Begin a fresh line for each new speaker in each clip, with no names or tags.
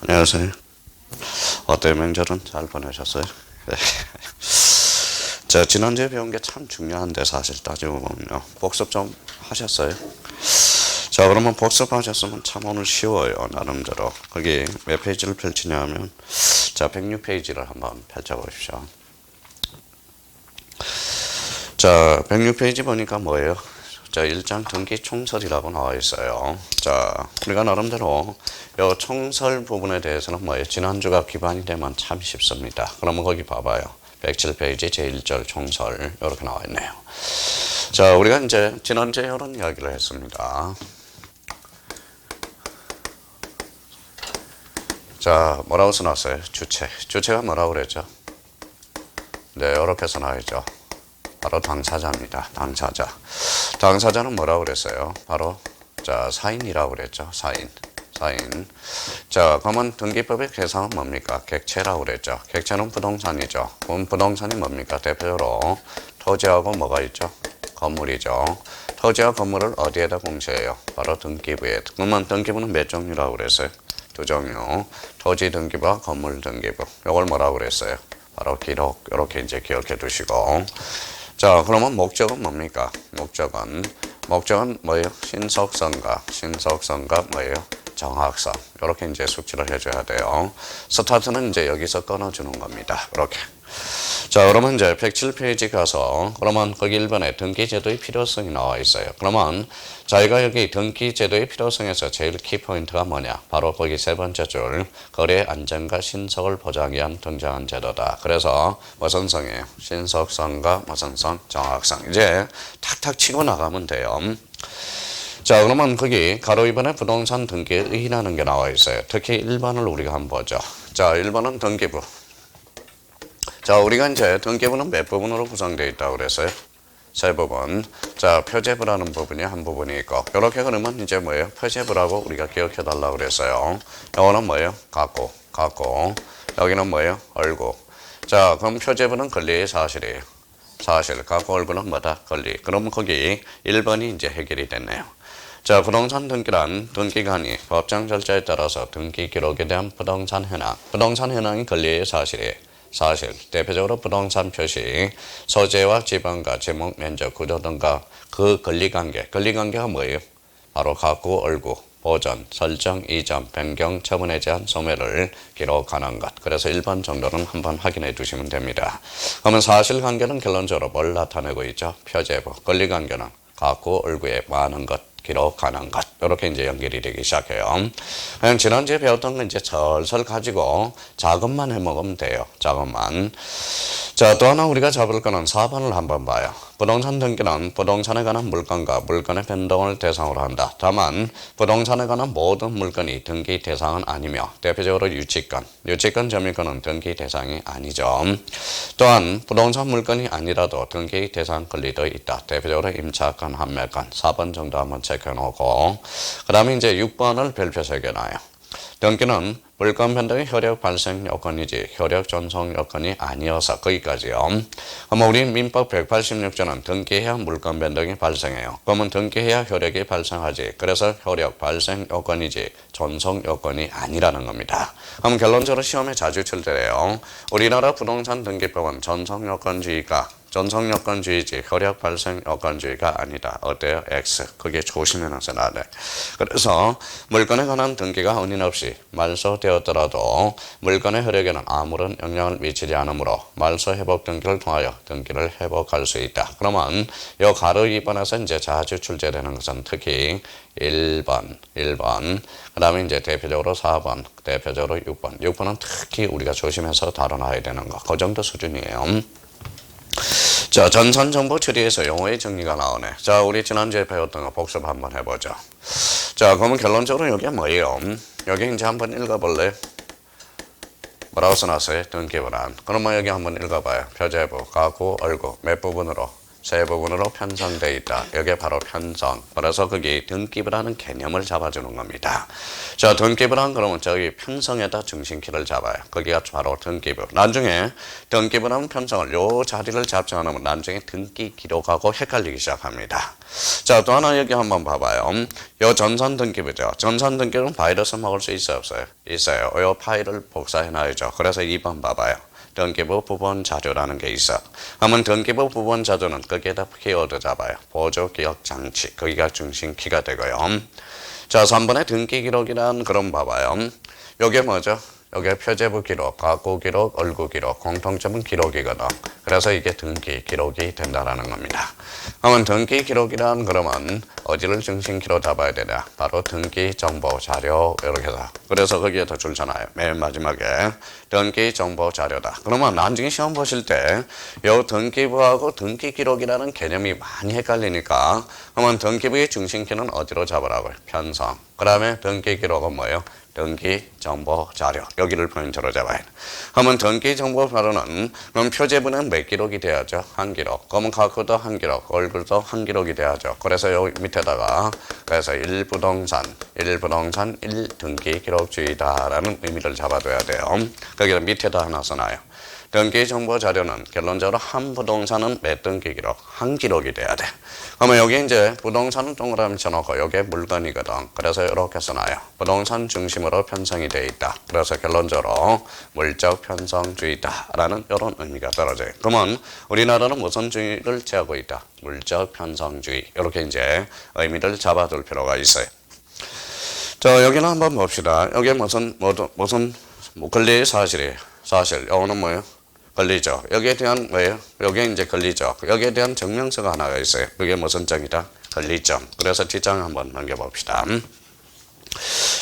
안녕하세요. 어때요? 명절은 잘 보내셨어요? 네. 자, 지난주에 배운 게 참 중요한데 사실 따지고 보면요. 복습 좀 하셨어요? 자, 그러면 복습하셨으면 참 오늘 쉬워요. 나름대로. 거기 몇 페이지를 펼치냐 하면 자, 106페이지를 한번 펼쳐보십시오. 자, 106페이지 보니까 뭐예요? 자, 1장 등기 총설이라고 나와 있어요. 자, 우리가 나름대로 이 총설 부분에 대해서는 뭐예요? 지난주가 기반이 되면 참 쉽습니다. 그러면 거기 봐봐요. 107페이지 제1절 총설 이렇게 나와 있네요. 자, 우리가 이제 지난주에 이런 이야기를 했습니다. 자, 뭐라고 써놨어요? 주체. 주체가 뭐라고 그랬죠? 네, 이렇게 써놔야죠. 바로 당사자입니다. 당사자. 당사자는 뭐라고 그랬어요? 바로 자, 사인이라고 그랬죠. 사인. 자, 그러면 등기법의 계상은 뭡니까? 객체라고 그랬죠. 객체는 부동산이죠. 그럼 부동산이 뭡니까? 대표로 토지하고 뭐가 있죠? 건물이죠. 토지와 건물을 어디에다 공시해요? 바로 등기부에. 그러면 등기부는 몇 종류라고 그랬어요? 두 종류. 토지 등기부와 건물 등기부. 이걸 뭐라고 그랬어요? 바로 기록. 이렇게 이제 기억해 두시고. 자, 그러면 목적은 뭡니까? 목적은 뭐예요? 신속성과 뭐예요? 정확성. 이렇게 이제 숙지를 해줘야 돼요. 스타트는 이제 여기서 끊어주는 겁니다. 이렇게. 자, 그러면 이제 107페이지 가서 그러면 거기 1번에 등기제도의 필요성이 나와 있어요. 그러면 저희가 여기 등기제도의 필요성에서 제일 키포인트가 뭐냐? 바로 거기 세 번째 줄 거래의 안전과 신속을 보장하기 위한 등장한 제도다. 그래서 무슨 성이에요? 신속성과 무슨 성? 정확성. 이제 탁탁 치고 나가면 돼요. 자, 그러면 거기 가로 2번에 부동산 등기에 의인하는 게 나와 있어요. 특히 1번을 우리가 한번 보죠. 자, 1번은 등기부. 자, 우리가 이제 등기부는 몇 부분으로 구성되어 있다고 그랬어요? 세 부분. 자, 표제부라는 부분이 한 부분이 있고, 이렇게 그러면 이제 뭐예요? 표제부라고 우리가 기억해 달라고 그랬어요. 이거는 뭐예요? 갖고. 여기는 뭐예요? 얼구. 자, 그럼 표제부는 권리의 사실이에요. 사실. 갖고 얼구는 뭐다? 권리. 그러면 거기 1번이 이제 해결이 됐네요. 자, 부동산 등기란 등기관이 법정 절차에 따라서 등기 기록에 대한 부동산 현황이 권리의 사실이에요. 사실, 대표적으로 부동산 표시, 소재와 지방과 제목, 면적, 구조 등과 그 권리관계가 뭐예요? 바로 갖고, 얼구, 보전, 설정, 이전, 변경, 처분에 대한 소멸을 기록하는 것. 그래서 1번 정도는 한번 확인해 두시면 됩니다. 그러면 사실관계는 결론적으로 뭘 나타내고 있죠? 표제부. 권리관계는 갖고, 얼구에 많은 것. 기록하는 것. 이렇게 이제 연결이 되기 시작해요. 그냥 지난주에 배웠던 건 이제 설설 가지고 작업만 해먹으면 돼요. 작업만. 자, 또 하나 우리가 잡을 거는 4번을 한번 봐요. 부동산 등기는 부동산에 관한 물건과 물건의 변동을 대상으로 한다. 다만 부동산에 관한 모든 물건이 등기 대상은 아니며 대표적으로 유치권, 점유권은 등기 대상이 아니죠. 또한 부동산 물건이 아니라도 등기 대상 권리도 있다. 대표적으로 임차권, 판매권. 4번 정도 한번 체크해놓고 그 다음에 이제 6번을 별표 새겨놔요. 등기는 물건 변동의 효력 발생 요건이지 효력 전송 요건이 아니어서 거기까지요. 그러면 우리 민법 186조는 등기해야 물건 변동이 발생해요. 그러면 등기해야 효력이 발생하지. 그래서 효력 발생 요건이지 전송 요건이 아니라는 겁니다. 그럼 결론적으로 시험에 자주 출제돼요. 우리나라 부동산 등기법은 전송 요건주의지 효력 발생 요건주의가 아니다. 어때요? X. 그게 조심해놔서 나네. 그래서 물건에 관한 등기가 은인없이 말소되었더라도 물건의 효력에는 아무런 영향을 미치지 않으므로 말소 회복 등기를 통하여 등기를 회복할 수 있다. 그러면 요 가로 2번에서 이제 자주 출제되는 것은 특히 1번, 그 다음에 이제 대표적으로 4번, 대표적으로 6번은 특히 우리가 조심해서 다뤄놔야 되는 거. 그 정도 수준이에요. 자, 전산 정보 처리에서 용어의 정리가 나오네. 자, 우리 지난주에 배웠던 거 복습 한번 해보죠. 자, 그러면 결론적으로 여기가 뭐예요? 여기 이제 한번 읽어볼래요? 뭐라고 써놨어요? 등기부란. 그러면 여기 한번 읽어봐요. 표제부, 가구, 얼구. 몇 부분으로? 세 부분으로 편성되어 있다. 이게 바로 편성. 그래서 거기 등기부라는 개념을 잡아주는 겁니다. 자, 등기부란 그러면 저기 편성에다 중심키를 잡아요. 거기가 바로 등기부. 나중에 등기부라는 편성을 요 자리를 잡지 않으면 나중에 등기 기록하고 헷갈리기 시작합니다. 자, 또 하나 여기 한번 봐봐요. 요 전산 등기부죠. 전산 등기부는 바이러스 먹을 수 있어요, 없어요? 있어요. 요 파일을 복사해놔야죠. 그래서 2번 봐봐요. 등기부 부분 자료라는 게 있어. 그러면 등기부 부분 자료는 거기에다 키워드 잡아요. 보조 기억 장치. 거기가 중심 키가 되고요. 자, 3번의 등기 기록이란 그럼 봐봐요. 요게 뭐죠? 요게 표제부 기록, 가구 기록, 얼구 기록, 공통점은 기록이거든. 그래서 이게 등기 기록이 된다라는 겁니다. 그러면 등기 기록이란 그러면 어디를 중심키로 잡아야 되냐? 바로 등기 정보 자료 이렇게 해서. 그래서 거기에 더 줄잖아요. 맨 마지막에 등기 정보 자료다. 그러면 나중에 시험 보실 때 요 등기부하고 등기 기록이라는 개념이 많이 헷갈리니까 그러면 등기부의 중심키는 어디로 잡으라고요? 편성. 그 다음에 등기 기록은 뭐예요? 등기 정보 자료. 여기를 포인트로 잡아야 돼. 그러면 등기 정보 자료는 그럼 표제부는 몇 기록이 돼야죠? 한 기록. 그러면 가구도 한 기록, 얼굴도 한 기록이 돼야죠. 그래서 여기 밑에다가 그래서 1부동산 1등기 기록주의다라는 의미를 잡아둬야 돼요. 거기다 밑에다 하나 써놔요. 등기 정보 자료는 결론적으로 한 부동산은 몇 등기 기록? 한 기록이 돼야 돼. 그러면 여기 이제 부동산은 동그라미 쳐놓고 여기에 물건이거든. 그래서 이렇게 써놔요. 부동산 중심으로 편성이 되어 있다. 그래서 결론적으로 물적 편성주의다라는 이런 의미가 떨어져요. 그러면 우리나라는 무슨 주의를 취하고 있다? 물적 편성주의. 이렇게 이제 의미를 잡아둘 필요가 있어요. 자, 여기는 한번 봅시다. 여기 무슨 권리 사실이에요. 사실. 이거는 뭐예요? 권리죠. 여기에 대한 뭐예요? 여기에 이제 권리죠. 여기에 대한 증명서가 하나가 있어요. 그게 무슨 점이다? 권리점. 그래서 뒷장 한번 넘겨봅시다.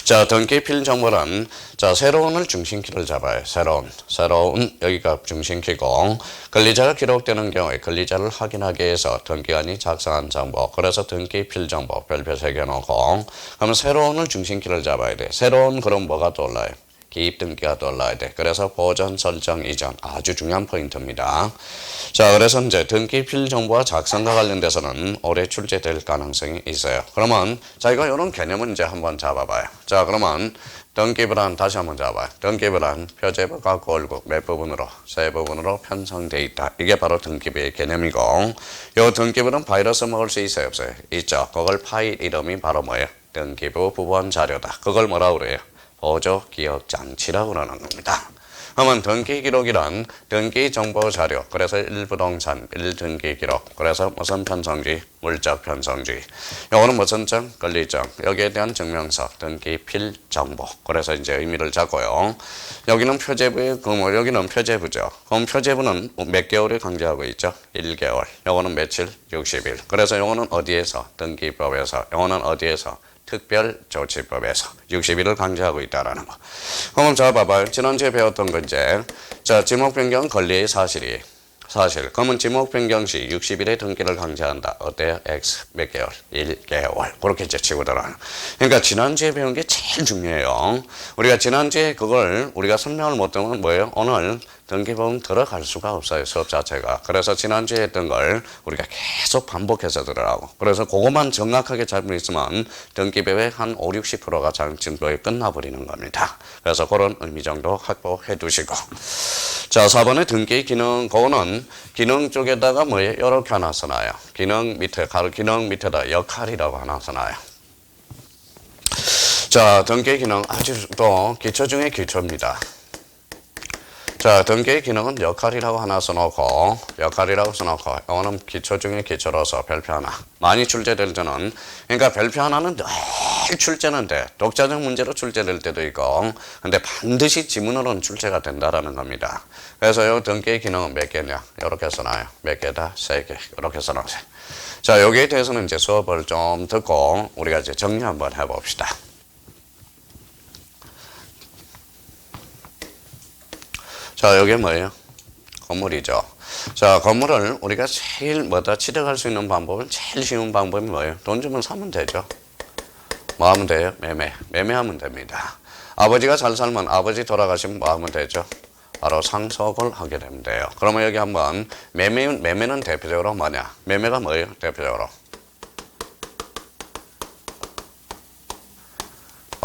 자, 등기 필정보란 자, 새로운을 중심키를 잡아요. 새로운 여기가 중심키고 권리자가 기록되는 경우에 권리자를 확인하기 위해서 등기관이 작성한 정보. 그래서 등기 필정보 별표 새겨놓고 그러면 새로운을 중심키를 잡아야 돼. 새로운 그럼 뭐가 떠올라요? 기입 등기가 떠올라야 돼. 그래서 보전 설정 이전 아주 중요한 포인트입니다. 자, 그래서 이제 등기 필정보와 작성과 관련돼서는 올해 출제될 가능성이 있어요. 그러면 자, 이거 이런 개념은 이제 한번 잡아봐요. 자, 그러면 등기부란 다시 한번 잡아요. 등기부란 표제부, 가구, 얼굴 몇 부분으로? 세 부분으로 편성되어 있다. 이게 바로 등기부의 개념이고 이 등기부는 바이러스 먹을 수 있어요, 없어요? 있죠. 그걸 파일 이름이 바로 뭐예요? 등기부 부분 자료다. 그걸 뭐라고 그래요? 보조 기억 장치라고 그러는 겁니다. 그러면 등기 기록이란 등기 정보 자료. 그래서 1부동산 1등기 기록. 그래서 무슨 편성주의? 물적 편성주의. 요거는 무슨 점? 권리점. 여기에 대한 증명서. 등기 필 정보. 그래서 이제 의미를 잡고요. 여기는 표제부의 여기는 표제부죠. 그럼 표제부는 몇 개월을 강조하고 있죠? 1개월. 요거는 며칠? 60일. 그래서 요거는 어디에서? 등기법에서. 요거는 어디에서? 특별조치법에서 60일을 강조하고 있다라는 거. 그럼 자 봐봐요. 지난주에 배웠던 거 이제 자, 지목 변경 권리의 사실. 그러면 지목 변경 시 60일의 등기를 강제한다. 어때요? X 몇 개월? 1개월. 그렇게 이제 치고 들어가는. 그러니까 지난주에 배운 게 제일 중요해요. 우리가 지난주에 그걸 우리가 설명을 못 하면 뭐예요? 오늘 등기부는 들어갈 수가 없어요. 수업 자체가. 그래서 지난주에 했던 걸 우리가 계속 반복해서 들어가고. 그래서 그것만 정확하게 잡고 있으면 등기부의 한 5, 60%가 장진도에 끝나버리는 겁니다. 그래서 그런 의미 정도 확보해 두시고. 자, 4번의 등기 기능. 그거는 기능 쪽에다가 뭐예요? 이렇게 하나 써놔요. 기능 밑에다 역할이라고 하나 써놔요. 자, 등기 기능 아주 또 기초 중에 기초입니다. 자, 등기 기능은 역할이라고 하나 써놓고 이거는 기초 중에 기초로서 별표 하나. 많이 출제될 때는 그러니까 별표 하나는 늘 출제는 돼. 독자적 문제로 출제될 때도 있고 근데 반드시 지문으로는 출제가 된다라는 겁니다. 그래서 이 등기 기능은 몇 개냐? 이렇게 써놔요. 몇 개다? 3개. 이렇게 써놓으세요. 자, 여기에 대해서는 이제 수업을 좀 듣고 우리가 이제 정리 한번 해봅시다. 자, 여기 뭐예요? 건물이죠. 자, 건물을 우리가 제일 취득할 수 있는 방법은 제일 쉬운 방법이 뭐예요? 돈 주면 사면 되죠. 뭐 하면 돼요? 매매하면 됩니다. 아버지가 잘 살면 아버지 돌아가시면 뭐 하면 되죠? 바로 상속을 하게 되면 돼요. 그러면 여기 한번 매매는 대표적으로 뭐냐? 매매가 뭐예요? 대표적으로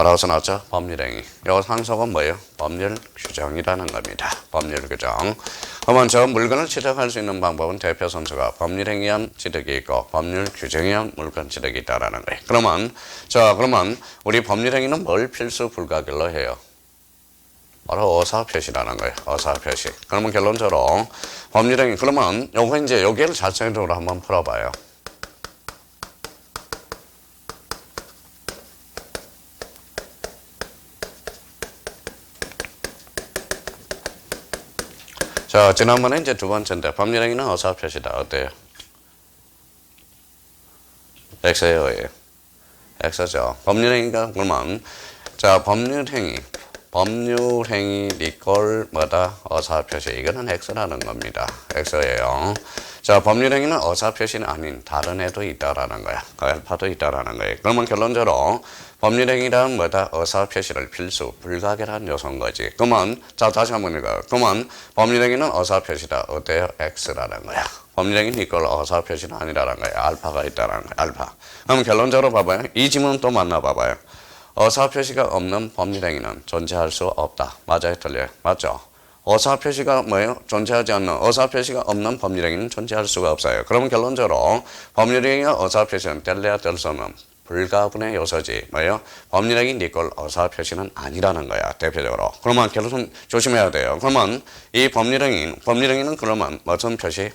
뭐라고 써놨죠? 법률행위. 요 상속은 뭐예요? 법률 규정이라는 겁니다. 법률 규정. 그러면 저 물건을 취득할 수 있는 방법은 대표 선수가 법률행위에 의한 취득이 있고 법률 규정에 의한 물건 취득이 있다라는 거예요. 그러면 우리 법률행위는 뭘 필수 불가결로 해요? 바로 어사표시라는 거예요. 어사표시. 그러면 결론적으로 법률행위. 그러면 요거 이제 여기를 자체적으로 한번 풀어봐요. 자, 지난번에 이제 두 번째인데 법률행위는 어사표시다. 어때요? X예요, Y예요? X죠. 법률행위가 그러면 자, 법률행위 리꼴 뭐다? 어사표시. 이거는 X라는 겁니다. X예요. 자, 법률행위는 어사표시는 아닌 다른 애도 있다라는 거야. 그 알파도 있다라는 거예요. 그러면 결론적으로 법률행위란 뭐다? 어사표시를 필수, 불가결한 요소인 거지. 그러면 자, 다시 한번 읽어요. 그러면 법률행위는 어사표시다. 어때요? X라는 거야. 법률행위는 이걸 어사표시는 아니라는 거야. 알파가 있다라는 거야. 알파. 그럼 결론적으로 봐봐요. 이 지문 또 만나봐봐요. 어사표시가 없는 법률행위는 존재할 수 없다. 맞아요? 틀려요? 맞죠? 어사표시가 뭐예요? 존재하지 않는 어사표시가 없는 법률행위는 존재할 수가 없어요. 그러면 결론적으로 법률행위와 어사표시는 뗄래야 뗄 수 없는 불가분의 요소지. 뭐예요? 법률행위 니꼴 어사표시는 아니라는 거야. 대표적으로. 그러면 결론 조심해야 돼요. 그러면 이 법률행위는 그러면 무슨 표시?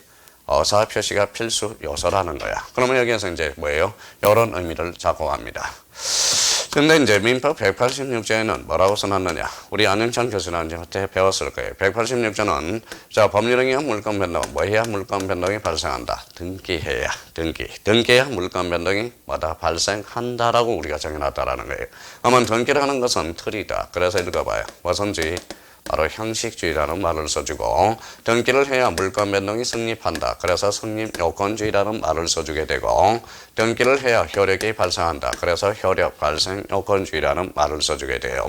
어사표시가 필수 요소라는 거야. 그러면 여기에서 이제 뭐예요? 이런 의미를 작용합니다. 근데 이제 민법 186조에는 뭐라고 써놨느냐? 우리 안영찬 교수님한테 배웠을 거예요. 186조는 자, 법률행위와 물권 변동, 뭐 해야 물권 변동이 발생한다? 등기해야. 등기해야 물권 변동이 뭐다? 발생한다라고 우리가 정해놨다라는 거예요. 그러면 등기라는 것은 틀이다. 그래서 읽어봐요. 무슨지? 바로 형식주의라는 말을 써주고 등기를 해야 물권 변동이 성립한다. 그래서 성립 요건주의라는 말을 써주게 되고 등기를 해야 효력이 발생한다. 그래서 효력 발생 요건주의라는 말을 써주게 돼요.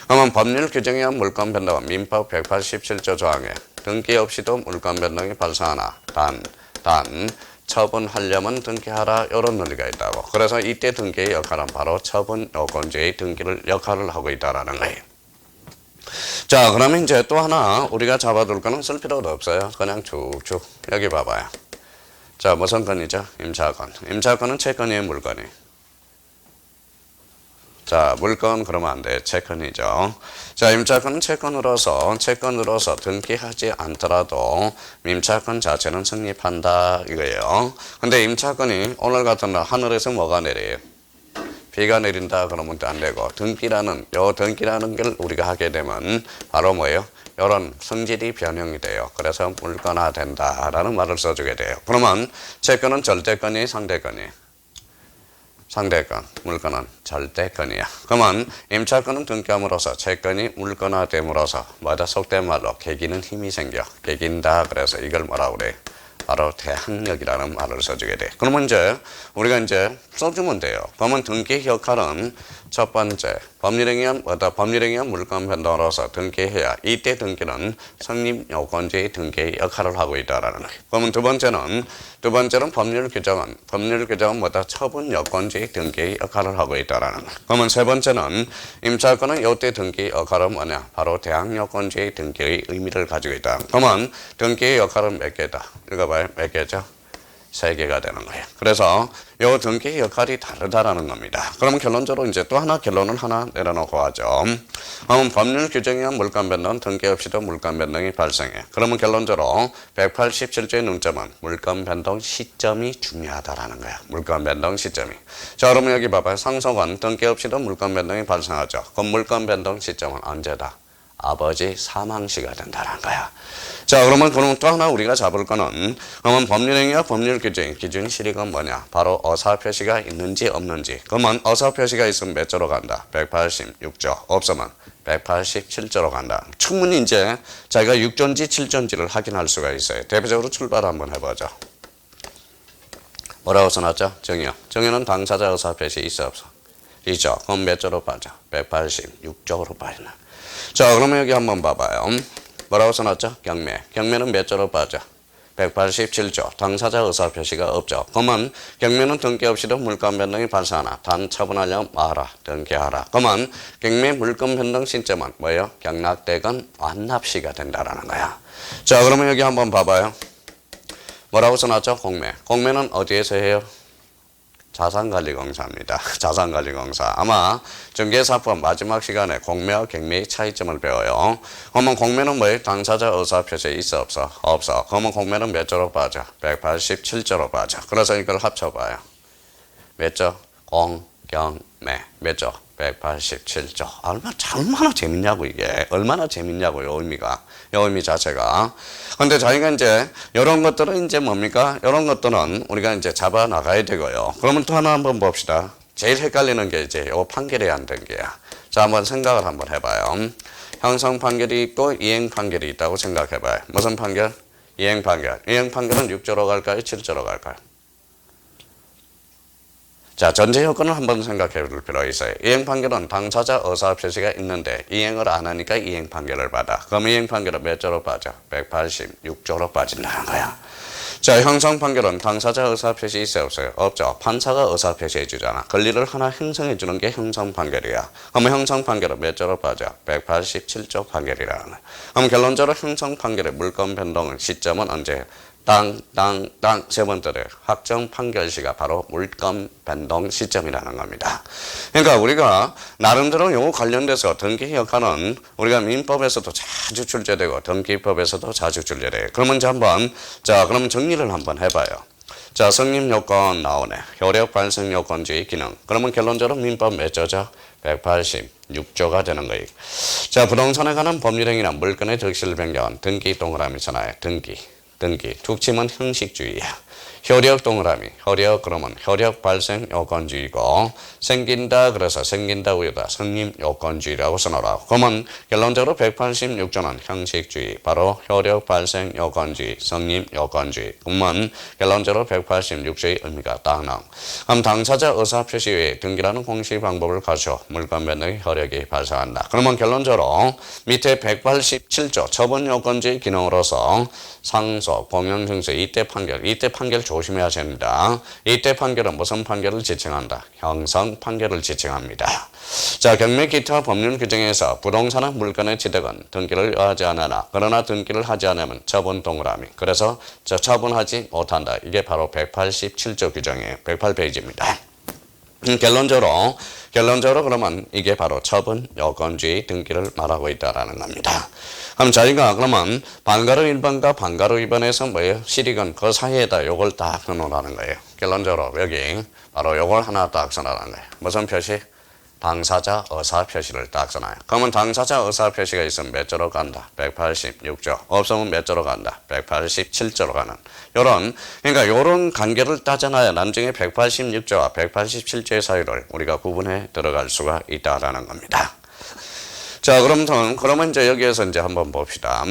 그러면 법률 규정에 의한 물권 변동은 민법 187조 조항에 등기 없이도 물권 변동이 발생하나 단 처분하려면 등기하라 이런 논리가 있다고. 그래서 이때 등기의 역할은 바로 처분 요건주의 등기를 역할을 하고 있다라는 거예요. 자, 그러면 이제 또 하나 우리가 잡아둘 거는 쓸 필요도 없어요. 그냥 쭉쭉 여기 봐봐요. 자, 무슨 건이죠? 임차건. 임차건은 채권이에요, 물건이? 자, 물건 그러면 안 돼. 채권이죠. 자, 임차건은 채권으로서 등기하지 않더라도 임차건 자체는 성립한다 이거예요. 근데 임차건이 오늘 같은 날 하늘에서 뭐가 내려요? 비가 내린다 그러면 안 되고 등기라는 걸 우리가 하게 되면 바로 뭐예요? 이런 성질이 변형이 돼요. 그래서 물건화된다라는 말을 써주게 돼요. 그러면 채권은 절대권이 상대권이 상대권, 물건은 절대권이야. 그러면 임차권은 등기함으로써 채권이 물건화됨으로써 뭐다? 속된 말로 개기는 힘이 생겨. 개긴다. 그래서 이걸 뭐라고 그래? 바로 대항력이라는 말을 써주게 돼. 그러면 이제 우리가 이제 써주면 돼요. 그러면 등기 역할은 첫 번째 법률행위한 물권 변동으로서 등기해야 이때 등기는 성립 요건주의 등기의 역할을 하고 있다라는 거예요. 그러면 두 번째는 법률 규정은 뭐다? 처분 요건주의 등기의 역할을 하고 있다라는 거예요. 그러면 세 번째는 임차권은 이때 등기 역할은 뭐냐? 바로 대항 요건주의 등기의 의미를 가지고 있다. 그러면 등기의 역할은 몇 개다? 읽어봐요. 몇 개죠? 3개가 되는 거예요. 그래서 이 등기의 역할이 다르다라는 겁니다. 그러면 결론적으로 이제 또 하나 결론을 하나 내려놓고 하죠. 그러면 법률 규정에 의한 물권 변동, 등기 없이도 물권 변동이 발생해. 그러면 결론적으로 187조의 논점은 물권 변동 시점이 중요하다라는 거야. 물권 변동 시점이. 자, 그러면 여기 봐봐요. 상속은 등기 없이도 물권 변동이 발생하죠. 그럼 물권 변동 시점은 언제다? 아버지 사망 시가 된다는 거야. 자, 그러면 또 하나 우리가 잡을 거는 그러면 법률행위와 법률 기준 실익은 뭐냐? 바로 어사표시가 있는지 없는지. 그러면 어사표시가 있으면 몇 조로 간다? 186조. 없으면 187조로 간다. 충분히 이제 자기가 6조인지 7조인지를 확인할 수가 있어요. 대표적으로 출발 한번 해보죠. 뭐라고 써놨죠? 정의요. 정의는 당사자 의사표시 있어 없어? 있죠. 그럼 몇 조로 빠져? 186조로 빠지나. 자, 그러면 여기 한번 봐봐요. 뭐라고 써놨죠? 경매. 경매는 몇 조로 빠져? 187조. 당사자 의사표시가 없죠. 그러면 경매는 등기 없이도 물건 변동이 발생하나 단 처분하려 마라. 등기하라. 그러면 경매 물건 변동 시점은 뭐예요? 경락되건 완납시가 된다라는 거야. 자, 그러면 여기 한번 봐봐요. 뭐라고 써놨죠? 공매. 공매는 어디에서 해요? 자산관리공사입니다. 자산관리공사. 아마 중개사법 마지막 시간에 공매와 경매의 차이점을 배워요. 그러면 공매는 뭐예요? 당사자 의사표시에 있어 없어? 없어. 그러면 공매는 몇 조로 빠져? 187조로 빠져. 그래서 이걸 합쳐봐요. 몇 조? 공경매. 몇 조? 187조. 얼마나 재밌냐고 이게. 얼마나 재밌냐고 요 의미가. 요 의미 자체가. 근데 저희가 이제 이런 것들은 이제 뭡니까? 이런 것들은 우리가 이제 잡아 나가야 되고요. 그러면 또 하나 한번 봅시다. 제일 헷갈리는 게 이제 요 판결에 안 된 게야. 자, 한번 생각을 한번 해봐요. 형성 판결이 있고 이행 판결이 있다고 생각해봐요. 무슨 판결? 이행 판결. 이행 판결은 6조로 갈까요? 7조로 갈까요? 자, 전제 요건을 한번 생각해 볼 필요가 있어요. 이행 판결은 당사자 의사 표시가 있는데 이행을 안 하니까 이행 판결을 받아. 그럼 이행 판결은 몇 조로 빠져? 186조로 빠진다는 거야. 자, 형성 판결은 당사자 의사 표시 있어요, 없어요? 없죠. 판사가 의사 표시해 주잖아. 권리를 하나 형성해 주는 게 형성 판결이야. 그럼 형성 판결은 몇 조로 빠져? 187조 판결이라는 거야. 그럼 결론적으로 형성 판결의 물권 변동 시점은 언제? 땅 세 번째로 확정 판결시가 바로 물권 변동 시점이라는 겁니다. 그러니까 우리가 나름대로 요거 관련돼서 등기 역할은 우리가 민법에서도 자주 출제되고 등기법에서도 자주 출제돼요. 그러면 이제 한번 그러면 정리를 한번 해봐요. 자, 성립 요건 나오네. 효력 발생 요건주의 기능. 그러면 결론적으로 민법 몇 조죠? 186조가 되는 거예요. 자, 부동산에 관한 법률행위나 물건의 득실 변경은 등기 동그라미잖아요. 등기. 툭침은 형식주의야. 효력 동그라미. 효력 그러면 효력 발생 요건주의고 생긴다 그래서 생긴다 위에다 성립 요건주의라고 써놓으라. 그러면 결론적으로 186조는 형식주의. 바로 효력 발생 요건주의. 성립 요건주의. 그러면 결론적으로 186조의 의미가 딱 나옴. 그럼 당사자 의사표시 외에 등기라는 공시 방법을 가져 물건 변동의 효력이 발생한다. 그러면 결론적으로 밑에 187조 처분 요건주의 기능으로서 상소, 공영증서, 이때 판결 조심해야 됩니다. 이때 판결은 무슨 판결을 지칭한다? 형성 판결을 지칭합니다. 자, 경매 기타 법률 규정에서 부동산은 물건의 취득은 등기를 하지 않아라. 그러나 등기를 하지 않으면 처분 동그라미. 그래서 처분하지 못한다. 이게 바로 187조 규정이에요. 108페이지입니다. 결론적으로 그러면 이게 바로 처분 요건주의 등기를 말하고 있다라는 겁니다. 그럼 저희가 그러면 반가로 1번과 반가로 2번에서 뭐예요? 실익은 그 사이에다 요걸 딱 넣어놓으라는 거예요. 결론적으로 여기 바로 요걸 하나 딱 써놓으라는 거예요. 무슨 표시? 당사자 의사 표시를 딱 써놔요. 그러면 당사자 의사 표시가 있으면 몇 조로 간다? 186조. 없으면 몇 조로 간다? 187조로 가는. 요런 관계를 따져놔야 나중에 186조와 187조의 사이를 우리가 구분해 들어갈 수가 있다라는 겁니다. 자, 그러면 이제 여기에서 이제 한번 봅시다.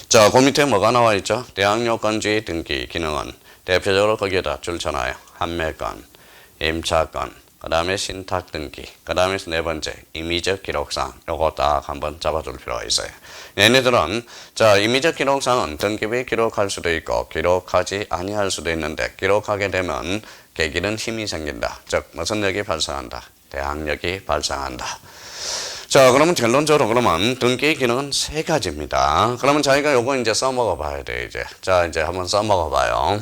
자, 그 밑에 뭐가 나와 있죠? 대항요건주의 등기 기능은 대표적으로 거기에다 줄쳐놔요. 판매권, 임차권, 그 다음에 신탁 등기, 그 다음에 네 번째 임의적 기록상. 요거 딱 한번 잡아줄 필요가 있어요. 얘네들은 임의적 기록상은 등기부에 기록할 수도 있고 기록하지 아니할 수도 있는데 기록하게 되면 계기는 힘이 생긴다. 즉 무슨 역이 발생한다? 대항력이 발생한다. 자, 그러면 결론적으로 그러면 등기 기능은 세 가지입니다. 그러면 저희가 요거 이제 써먹어 봐야 돼, 이제. 자, 이제 한번 써먹어 봐요.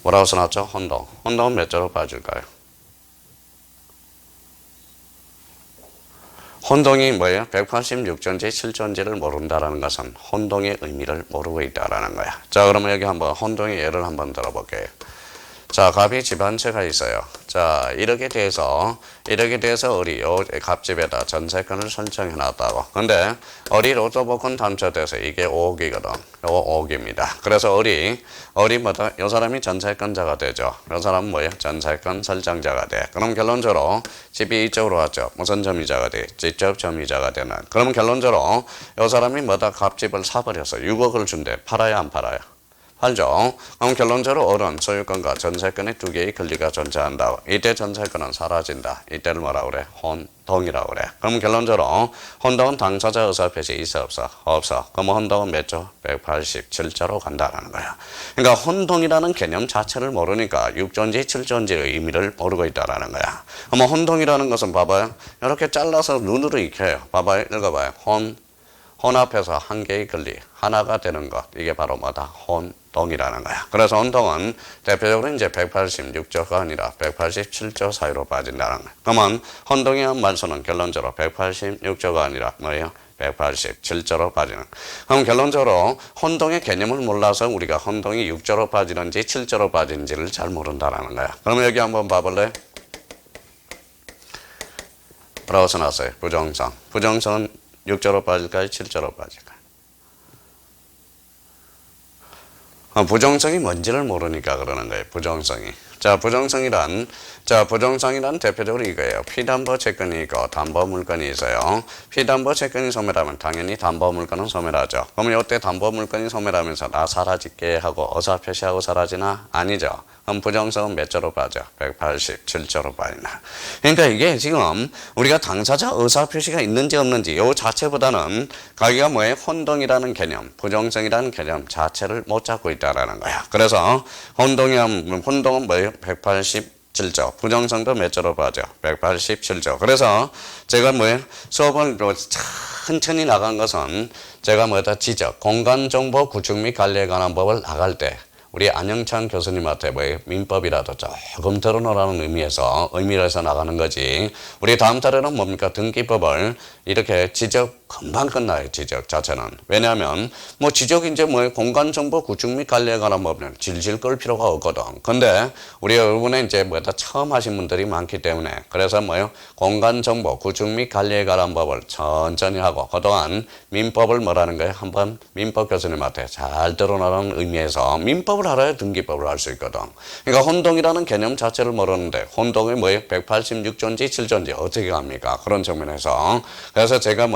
뭐라고 써놨죠? 혼동. 혼동은 몇 조로 빠질까요? 혼동이 뭐예요? 186조인지 7조인지를 모른다라는 것은 혼동의 의미를 모르고 있다라는 거야. 자, 그러면 여기 한번 혼동의 예를 한번 들어볼게요. 자, 갑이 집 한 채가 있어요. 자, 이렇게 돼서 우리 요 갑집에다 전세권을 설정해 놨다고. 근데 어리 로또복권 당첨돼서 이게 5억이거든. 요거 5억입니다. 그래서 요 사람이 전세권자가 되죠. 요 사람은 뭐예요? 전세권 설정자가 돼. 그럼 결론적으로 집이 이쪽으로 왔죠. 무슨 점유자가 돼? 직접 점유자가 되는. 그러면 결론적으로 요 사람이 갑집을 사버려서 6억을 준대. 팔아야 안 팔아요? 알죠? 그럼 결론적으로 어른, 소유권과 전세권의 두 개의 권리가 존재한다. 이때 전세권은 사라진다. 이때를 뭐라 그래? 혼동이라고 그래. 그럼 결론적으로 혼동은 당사자 의사표시 있어 없어? 없어. 그럼 혼동은 몇 조? 187조로 간다라는 거야. 그러니까 혼동이라는 개념 자체를 모르니까 6조인지 7조인지의 의미를 모르고 있다라는 거야. 그럼 혼동이라는 것은 봐봐요. 이렇게 잘라서 눈으로 익혀요. 봐봐요. 읽어봐요. 혼합해서 한 개의 권리 하나가 되는 것, 이게 바로 뭐다? 혼동이라는 거야. 그래서 혼동은 대표적으로 이제 186조가 아니라 187조 사이로 빠진다는 거야. 그러면 혼동의 한 말소는 결론적으로 186조가 아니라 뭐예요? 187조로 빠지는. 그럼 결론적으로 혼동의 개념을 몰라서 우리가 혼동이 6조로 빠지는지 7조로 빠지는지를 잘 모른다는 거야. 그러면 여기 한번 봐볼래? 뭐라고 써놨어요? 부정성. 부정성은 6조로 빠질까요? 7조로 빠질까요? 부정성이 뭔지를 모르니까 그러는 거예요. 부정성이. 부정성이란 대표적으로 이거예요. 피담보 채권이 있고 담보 물건이 있어요. 피담보 채권이 소멸하면 당연히 담보 물건은 소멸하죠. 그러면 이때 담보 물건이 소멸하면서 나 사라질게 하고 의사 표시하고 사라지나? 아니죠. 그럼 부정성은 몇 조로 빠져? 187조로 빠진다. 그러니까 이게 지금 우리가 당사자 의사 표시가 있는지 없는지 요 자체보다는 가기가 뭐예요? 혼동이라는 개념, 부정성이라는 개념 자체를 못 잡고 있다라는 거야. 그래서 혼동은 뭐예요? 187조. 부정성도 몇 조로 빠져? 187조. 그래서 제가 수업을 천천히 나간 것은 제가 지적, 공간정보 구축 및 관리에 관한 법을 나갈 때 우리 안영찬 교수님한테 민법이라도 조금 들어놓으라는 의미를 해서 나가는 거지. 우리 다음 달에는 뭡니까? 등기법을 이렇게 지적 금방 끝나요. 지적 자체는. 왜냐하면 지적 이제 공간정보 구축 및 관리에 관한 법은 질질 끌 필요가 없거든. 근데 우리 여러분의 이제 처음 하신 분들이 많기 때문에 그래서 공간정보 구축 및 관리에 관한 법을 천천히 하고 그동안 민법을 뭐라는 거예요? 한번 민법 교수님한테 잘 들어놓으라는 의미에서 민법을 알아야 등기법을 알 수 있거든. 그러니까 혼동이라는 개념 자체를 모르는데 혼동이 186조인지 7조인지 어떻게 합니까? 그런 측면에서. 그래서 제가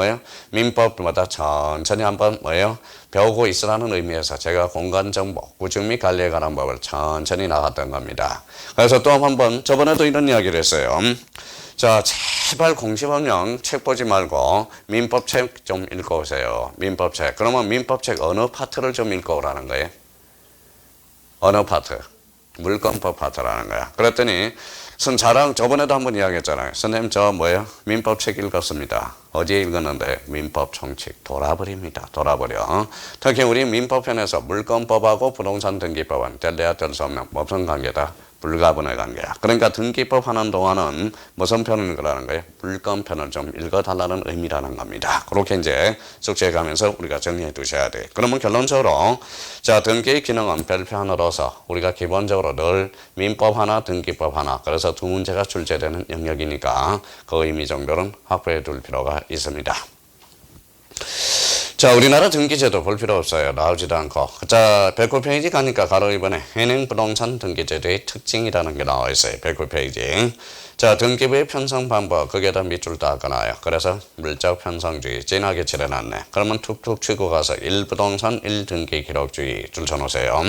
민법마다 천천히 한번 배우고 있으라는 의미에서 제가 공간정보, 구축 및 관리에 관한 법을 천천히 나갔던 겁니다. 그래서 또 한번 저번에도 이런 이야기를 했어요. 제발 공시법령 책 보지 말고 민법책 좀 읽어오세요. 민법책. 그러면 민법책 어느 파트를 좀 읽어오라는 거예요? 어느 파트? 물권법 파트라는 거야. 그랬더니 저번에도 한번 이야기했잖아요. 선생님 민법책 읽었습니다. 어제 읽었는데 민법 총칙 돌아버립니다. 돌아버려. 특히 우리 민법편에서 물권법하고 부동산 등기법은 될래야 될 수 없는 무슨 관계다? 불가분의 관계야. 그러니까 등기법 하는 동안은 무슨 편을 읽으라는 거예요? 물권편을 좀 읽어달라는 의미라는 겁니다. 그렇게 이제 숙제해 가면서 우리가 정리해 두셔야 돼. 그러면 결론적으로 등기 기능은 별표안으로서 우리가 기본적으로 늘 민법 하나 등기법 하나 그래서 두 문제가 출제되는 영역이니까 그 의미 정도는 확보해 둘 필요가 있습니다. 우리나라 등기제도 볼 필요 없어요. 나오지도 않고. 109페이지 가니까 바로 이번에 현행부동산 등기제도의 특징이라는 게 나와 있어요. 109페이지. 등기부의 편성 방법, 거기에다 밑줄 딱 나와요. 그래서 물적 편성주의 진하게 칠해놨네. 그러면 툭툭 치고 가서 1부동산 1등기 기록주의 줄 쳐놓으세요.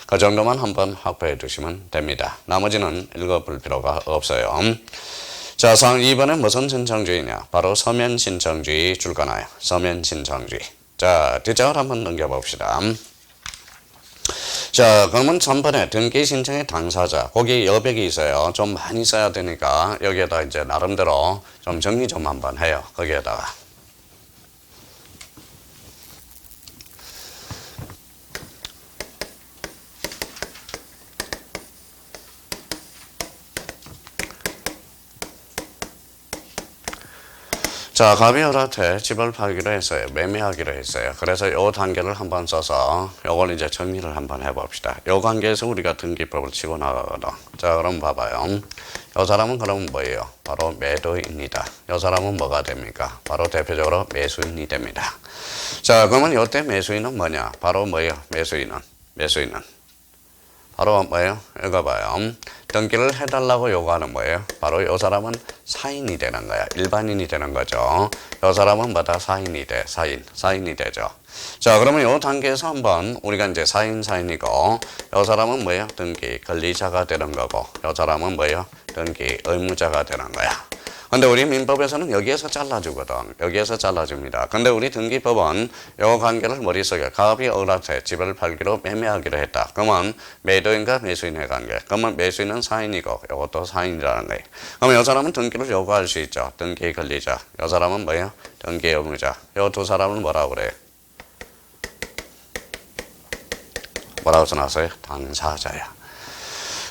그 정도만 한번 확보해 두시면 됩니다. 나머지는 읽어볼 필요가 없어요. 2번에 무슨 신청주의냐? 바로 서면 신청주의 줄 거나요. 서면 신청주의. 뒷장을 한번 넘겨봅시다. 그러면 3번에 등기 신청의 당사자. 거기 여백이 있어요. 좀 많이 써야 되니까 여기에다 이제 나름대로 좀 정리 좀 한번 해요. 거기에다가. 가비열한테 집을 팔기로 했어요. 매매하기로 했어요. 그래서 요 단계를 한번 써서 요걸 이제 정리를 한번 해봅시다. 요 관계에서 우리가 등기법을 치고 나가거든. 그럼 봐봐요. 요 사람은 그러면 뭐예요? 바로 매도입니다. 요 사람은 뭐가 됩니까? 바로 대표적으로 매수인이 됩니다. 그러면 요때 매수인은 뭐냐? 바로 뭐예요? 매수인은 바로 뭐예요? 읽어봐요. 등기를 해달라고 요구하는 뭐예요? 바로 요 사람은 사인이 되는 거야. 일반인이 되는 거죠. 요 사람은 뭐다? 사인이 돼. 사인이 되죠. 자, 그러면 요 단계에서 한번 우리가 이제 사인이고, 요 사람은 뭐예요? 등기 권리자가 되는 거고, 요 사람은 뭐예요? 등기 의무자가 되는 거야. 근데 우리 민법에서는 여기에서 잘라주거든. 여기에서 잘라줍니다. 근데 우리 등기법은 요 관계를 머릿속에 갑이 을한테 집을 팔기로 매매하기로 했다. 그러면 매도인과 매수인의 관계. 그러면 매수인은 사인이고 이것도 사인이라는 거예요. 그러면 이 사람은 등기를 요구할 수 있죠. 등기 권리자. 이 사람은 뭐예요? 등기 의무자. 이 두 사람은 뭐라고 그래요? 뭐라고 써놨어요? 당사자야.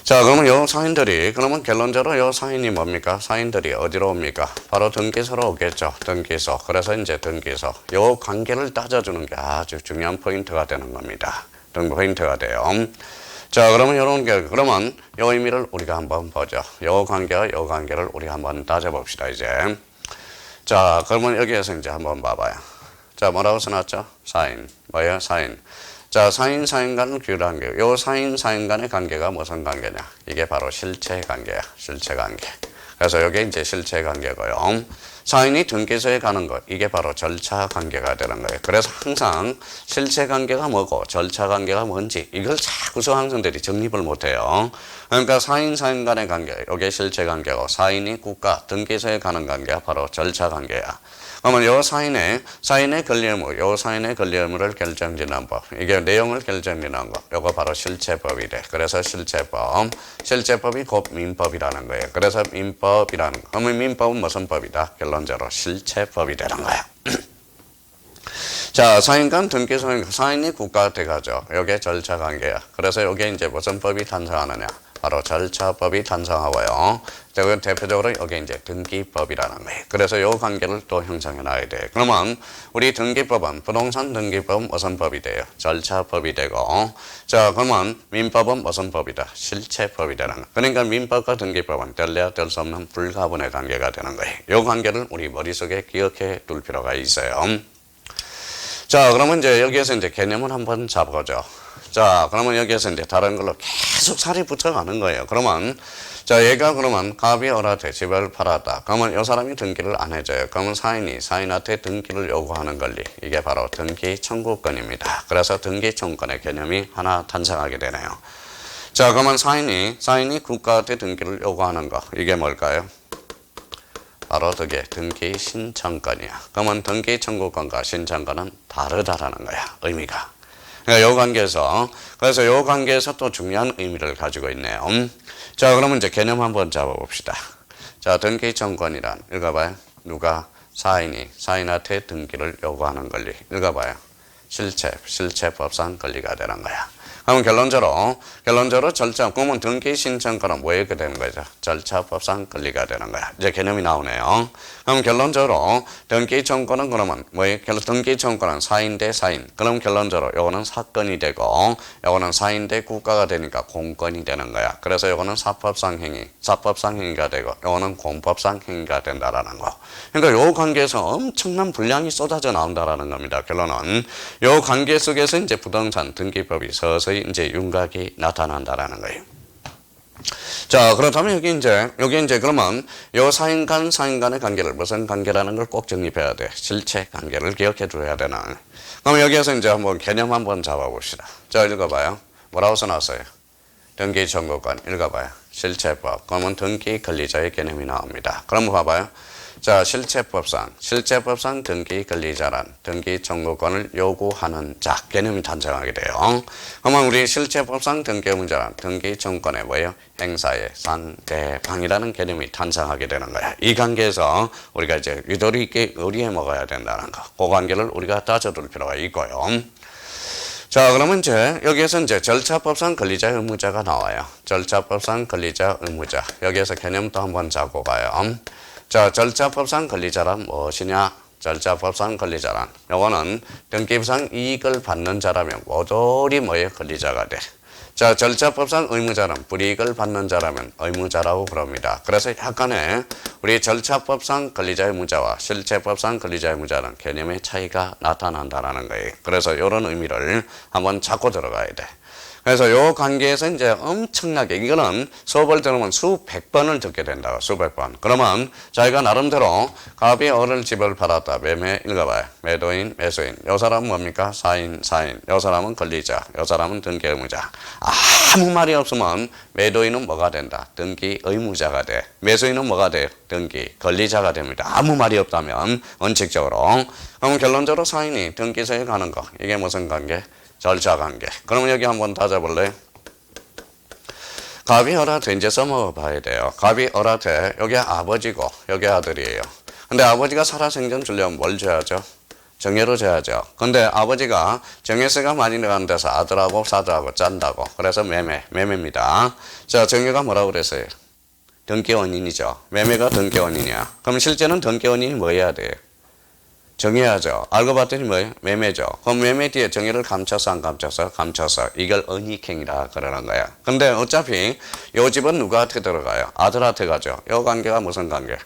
자, 그러면 요 사인들이, 그러면 결론적으로 요 사인이 뭡니까? 사인들이 어디로 옵니까? 바로 등기소로 오겠죠. 등기소. 그래서 이제 등기소. 요 관계를 따져주는 게 아주 중요한 포인트가 되는 겁니다. 포인트가 돼요. 자, 그러면 요런 게, 그러면 요 의미를 우리가 한번 보죠. 요 관계와 요 관계를 우리가 한번 따져봅시다, 이제. 자, 그러면 여기에서 이제 한번 봐봐요. 자, 뭐라고 써놨죠? 사인. 뭐예요? 사인. 자, 사인 간은 규율한 게, 요 사인 간의 관계가 무슨 관계냐? 이게 바로 실체 관계야. 실체 관계. 그래서 이게 이제 실체 관계고요. 사인이 등기소에 가는 것, 이게 바로 절차 관계가 되는 거예요. 그래서 항상 실체 관계가 뭐고 절차 관계가 뭔지 이걸 자꾸 수강생들이 정립을 못해요. 그러니까 사인 간의 관계, 이게 실체 관계고, 사인이 국가 등기소에 가는 관계가 바로 절차 관계야. 그러면 요 사인의 권리 의무, 요 사인의 권리 의무를 결정짓는 법, 이게 내용을 결정짓는 거, 요거 바로 실체법이 돼. 그래서 실체법이 곧 민법이라는 거예요. 그래서 민법이라는 거. 그러면 민법은 무슨 법이다? 결론적으로 실체법이 되는 거야. 자, 사인간 등기소인 사인이 국가한테 가죠. 요게 절차 관계야. 그래서 요게 이제 무슨 법이 탄생하느냐? 바로 절차법이 탄생하고요. 대표적으로 여기 이제 등기법이라는 거예요. 그래서 요 관계를 또 형성해 놔야 돼요. 그러면 우리 등기법은, 부동산 등기법은 무슨 법이 돼요? 절차법이 되고, 자, 그러면 민법은 무슨 법이다? 실체법이 되는 거예요. 그러니까 민법과 등기법은 될래야 될 수 없는 불가분의 관계가 되는 거예요. 요 관계를 우리 머릿속에 기억해 둘 필요가 있어요. 자, 그러면 이제 여기에서 이제 개념을 한번 잡아보죠. 자, 그러면 여기에서 이제 다른 걸로 계속 살이 붙어가는 거예요. 그러면, 자, 얘가 그러면 갑이 을한테 집을 팔았다. 그러면 이 사람이 등기를 안 해줘요. 그러면 사인한테 등기를 요구하는 권리. 이게 바로 등기 청구권입니다. 그래서 등기 청구권의 개념이 하나 탄생하게 되네요. 자, 그러면 사인이 국가한테 등기를 요구하는 거. 이게 뭘까요? 바로 그게 등기 신청권이야. 그러면 등기 청구권과 신청권은 다르다라는 거야. 의미가. 그러니까 요 관계에서, 그래서 요 관계에서 또 중요한 의미를 가지고 있네요. 자, 그러면 이제 개념 한번 잡아봅시다. 자, 등기 청구권이란, 읽어봐요. 누가? 사인한테 등기를 요구하는 권리. 읽어봐요. 실체법상 권리가 되는 거야. 그러면 결론적으로 절차, 그러면 등기 신청권은 뭐에 되는 거죠? 절차법상 권리가 되는 거야. 이제 개념이 나오네요. 그럼 결론적으로 등기 청구권은 그러면 뭐예요? 등기 청구권은 사인 대 사인. 그럼 결론적으로 요거는 사건이 되고, 요거는 사인 대 국가가 되니까 공권이 되는 거야. 그래서 요거는 사법상 행위가 되고, 요거는 공법상 행위가 된다라는 거. 그러니까 요 관계에서 엄청난 분량이 쏟아져 나온다라는 겁니다. 결론은 요 관계 속에서 이제 부동산 등기법이 서서히 이제 윤곽이 나타난다라는 거예요. 자, 그렇다면 여기 이제 그러면 요 사인 간의 관계를 무슨 관계라는 걸 꼭 정립해야 돼. 실체 관계를 기억해 줘야 되나. 그럼 여기에서 이제 한번 개념 한번 잡아봅시다. 자, 읽어봐요. 뭐라고 써놨어요? 등기 청구권. 읽어봐요. 실체법. 그러면 등기 권리자의 개념이 나옵니다. 그럼 봐봐요. 자, 실체법상 등기 권리자란 등기 청구권을 요구하는 자 개념이 탄생하게 돼요. 그러면 우리 실체법상 등기 의무자란 등기 청구권의 뭐예요? 행사의 상대방이라는 개념이 탄생하게 되는 거야. 이 관계에서 우리가 이제 유도리 있게 의리해 먹어야 된다는 거. 그 관계를 우리가 따져둘 필요가 있고요. 자, 그러면 이제 여기에서 이제 절차법상 권리자 의무자가 나와요. 절차법상 권리자 의무자. 여기에서 개념도 한번 잡고 가요. 자, 절차법상 권리자란 무엇이냐? 절차법상 권리자란 요거는 등기부상 이익을 받는 자라면 모조리 뭐의 권리자가 돼. 자, 절차법상 의무자는 불이익을 받는 자라면 의무자라고 부릅니다. 그래서 약간의 우리 절차법상 권리자 의무자와 실체법상 권리자 의무자는 개념의 차이가 나타난다라는 거예요. 그래서 이런 의미를 한번 잡고 들어가야 돼. 그래서 요 관계에서 이제 엄청나게 이거는 수업을 들으면 수백 번을 듣게 된다고 수백 번. 그러면 자기가 나름대로 갑이 어를 집을 팔았다. 매매 읽어봐요. 매도인 매수인. 요 사람은 뭡니까? 사인 사인. 요 사람은 권리자. 요 사람은 등기 의무자. 아무 말이 없으면 매도인은 뭐가 된다? 등기 의무자가 돼. 매수인은 뭐가 돼? 등기 권리자가 됩니다. 아무 말이 없다면 원칙적으로. 그럼 결론적으로 사인이 등기소에 가는 거. 이게 무슨 관계? 절차관계. 그러면 여기 한번 따져볼래요? 갑이 어라테 이제 써먹어 봐야 돼요. 갑이 어라테 여기 아버지고 여기 아들이에요. 근데 아버지가 살아생전 주려면 뭘 줘야죠? 정예로 줘야죠. 근데 아버지가 정예세가 많이 나가는 데서 아들하고 사들하고 짠다고. 그래서 매매입니다. 자, 정예가 뭐라고 그랬어요? 등기원인이죠. 매매가 등기원인이야. 그럼 실제는 등기원인이 뭐 해야 돼요? 정해야죠. 알고 봤더니 뭐예요? 매매죠. 그럼 매매 뒤에 정의를 감춰서 안 감춰서? 감춰서. 이걸 은닉행위라 그러는 거야. 근데 어차피 요 집은 누구한테 들어가요? 아들한테 가죠. 요 관계가 무슨 관계?